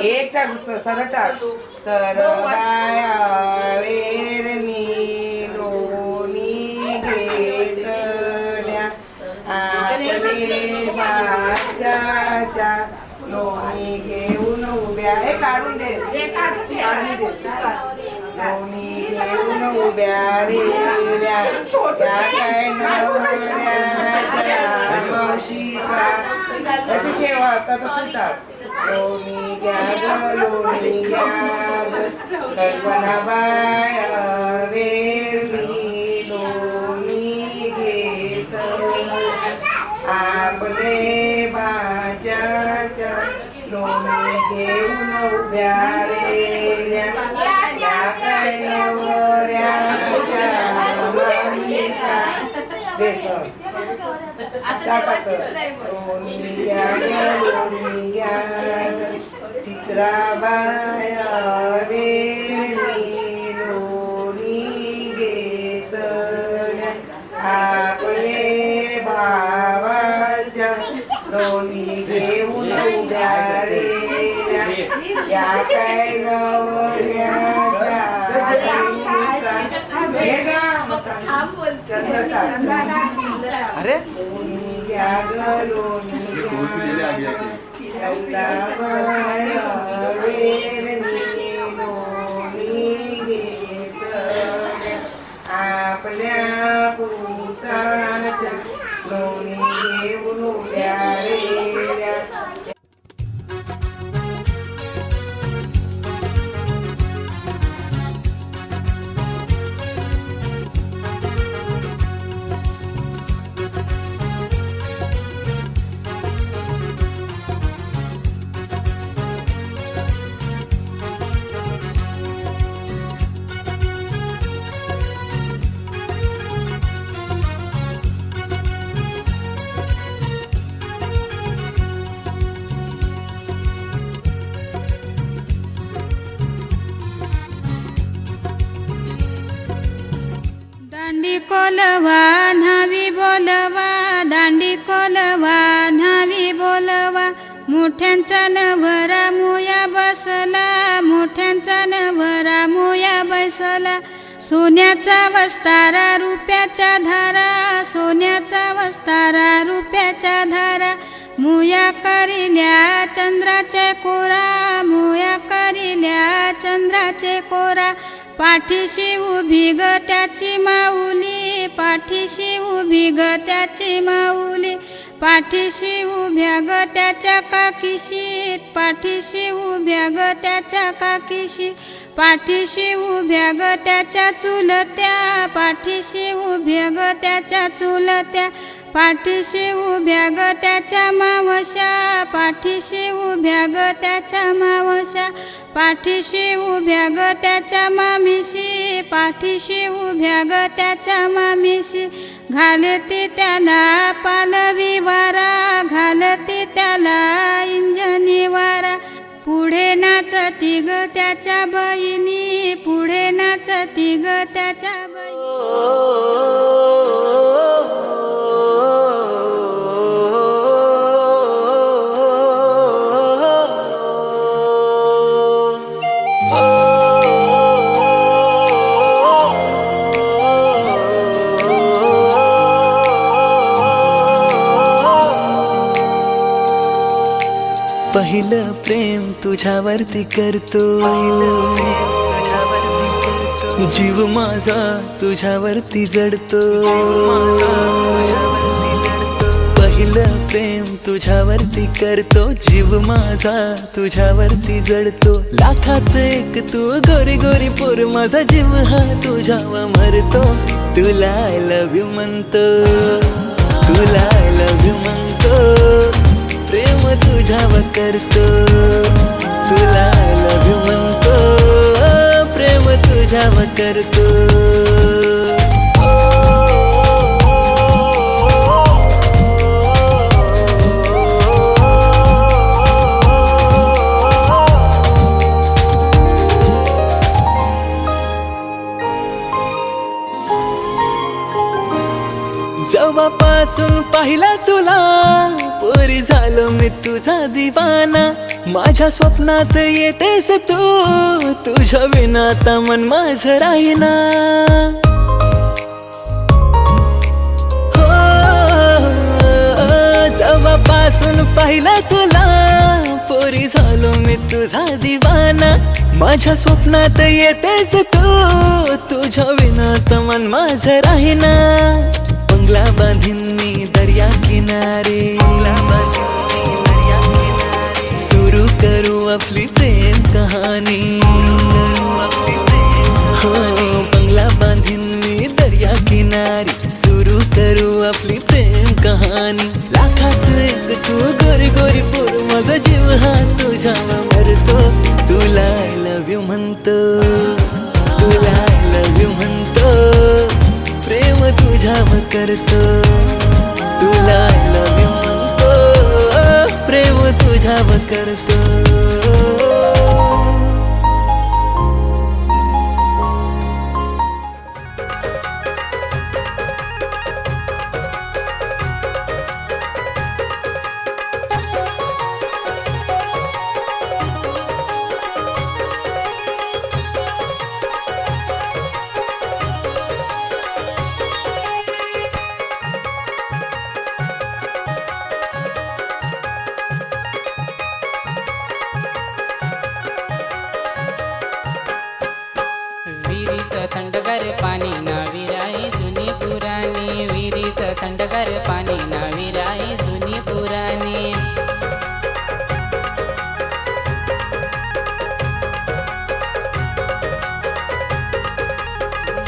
एक सरटाक सरबाया वेरणी लोणी घेतल्या, आपले भाच्याच्या लोणी घेऊन उभ्या. हे काढून दे, लोणी घेऊन उभ्या रेल्या, त्या काय नवऱ्याच्या मावशीचा ठेवा तसं. लोणी घ्या ग लोणी घ्या ग, कल्पना बाया वेरणी लोणी घेत, आपले भाच्याच्या लोणी घेऊन उभ्या रेल्या, त्या काय नवऱ्याच्या मामीचा देस लोणी घ्या ग लोणी घ्या ग, चित्राबाया वेरणी लोणी घेतल्या, आपले भावाच्या लोणी घेऊन उभ्या रेल्या, या काय नवऱ्याच्या अरे लोणी घ्या ग लोणी घ्या ग, चंदाबाया वेरणी लोणी घेतल्या, आपल्या पुताच्या लोणी घेऊन उभ्या रेल्या. कोलवा न्हावी बोलवा, दांडी कोलवा न्हावी बोलवा. मोठ्यांचा नवरा मुया बसला, मोठ्यांचा नवरा मुया बसला. सोन्याचा वस्तारा रुपयाच्या धारा, सोन्याचा वस्तारा रुपयाच्या धारा. मुया करिल्या चंद्राचे कोरा, मुया करिल्या चंद्राचे कोरा. पाठीशी उभी ग त्याची माऊली, पाठीशी उभी ग त्याची माऊली. पाठीशी उभ्या ग त्याच्या काकीशी, पाठीशी उभ्या ग त्याच्या काकीशी. पाठीशी उभ्या ग त्याच्या चुलत्या, पाठीशी उभ्या ग त्याच्या चुलत्या. पाठीशी उभ्या ग त्याच्या मावश्या, पाठीशी उभ्या ग त्याच्या मावश्या. पाठीशी उभ्या ग त्याच्या मामीशी, पाठीशी उभ्या ग त्याच्या मामीशी. घालती त्याला पालवी वारा, घालती त्याला इंजनी वारा. पुढे नाचती ग त्याच्या बहिणी, पुढे नाचती ग त्याच्या बहिणी. पहिलं प्रेम तुझ्यावरती करतो, जीव माझा तुझ्यावरती जडतो. पहिलं प्रेम तुझ्यावरती करतो, जीव माझा तुझ्यावरती जडतो. लाखात एक तू गोरी गोरी पोर, माझा जीव हा तुझ्यावर मरतो. तुला आय लव्ह यू म्हणतो, तुला आय लव्ह यू म्हणतो. प्रेम तुझ्यावर करतो, तुला आय लव्ह यू म्हणतो. प्रेम तुझ्यावर करतो. जेव्हापासून पाहिला तुला, पोरी झालो मी तुझा दिवाना. माझ्या स्वप्नात येतेस तू, तुझ्या विना आता मन माझं राहीना. हो, जेव्हापासून पाहिला तुला, पोरी झालो मी तुझा दिवाना. माझ्या स्वप्नात येतेस तू, तुझ्या विना आता मन माझं राहीना. बंगला बांधीन मी दर्या किनारे, सुरू करू आपली प्रेम कहाणी. हो, बंगला बांधीन मी दर्या किनारी, सुरू करू आपली प्रेम कहाणी. लाखात एक तू गोरी गोरी पोर, माझा जीव हा तुझ्यावर मरतो. तुला आय लव्ह यू म्हणतो, तुला आय लव्ह यू म्हणतो. प्रेम तुझ्यावर करतो, तुला आय लव्ह यू म्हणतो. प्रेम तुझ्यावर करतो. थंडगार पाणी ना विराई जुनी पुराणी, विहिरीचं थंडगार पाणी ना विराई जुनी पुराणी.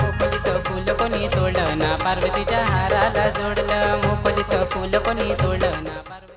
मोफलीचं फुल कोणी तोडलं ना, पार्वतीच्या हाराला जोडलं. मोफलीचं फुल कोणी तोडलं ना, पार्वती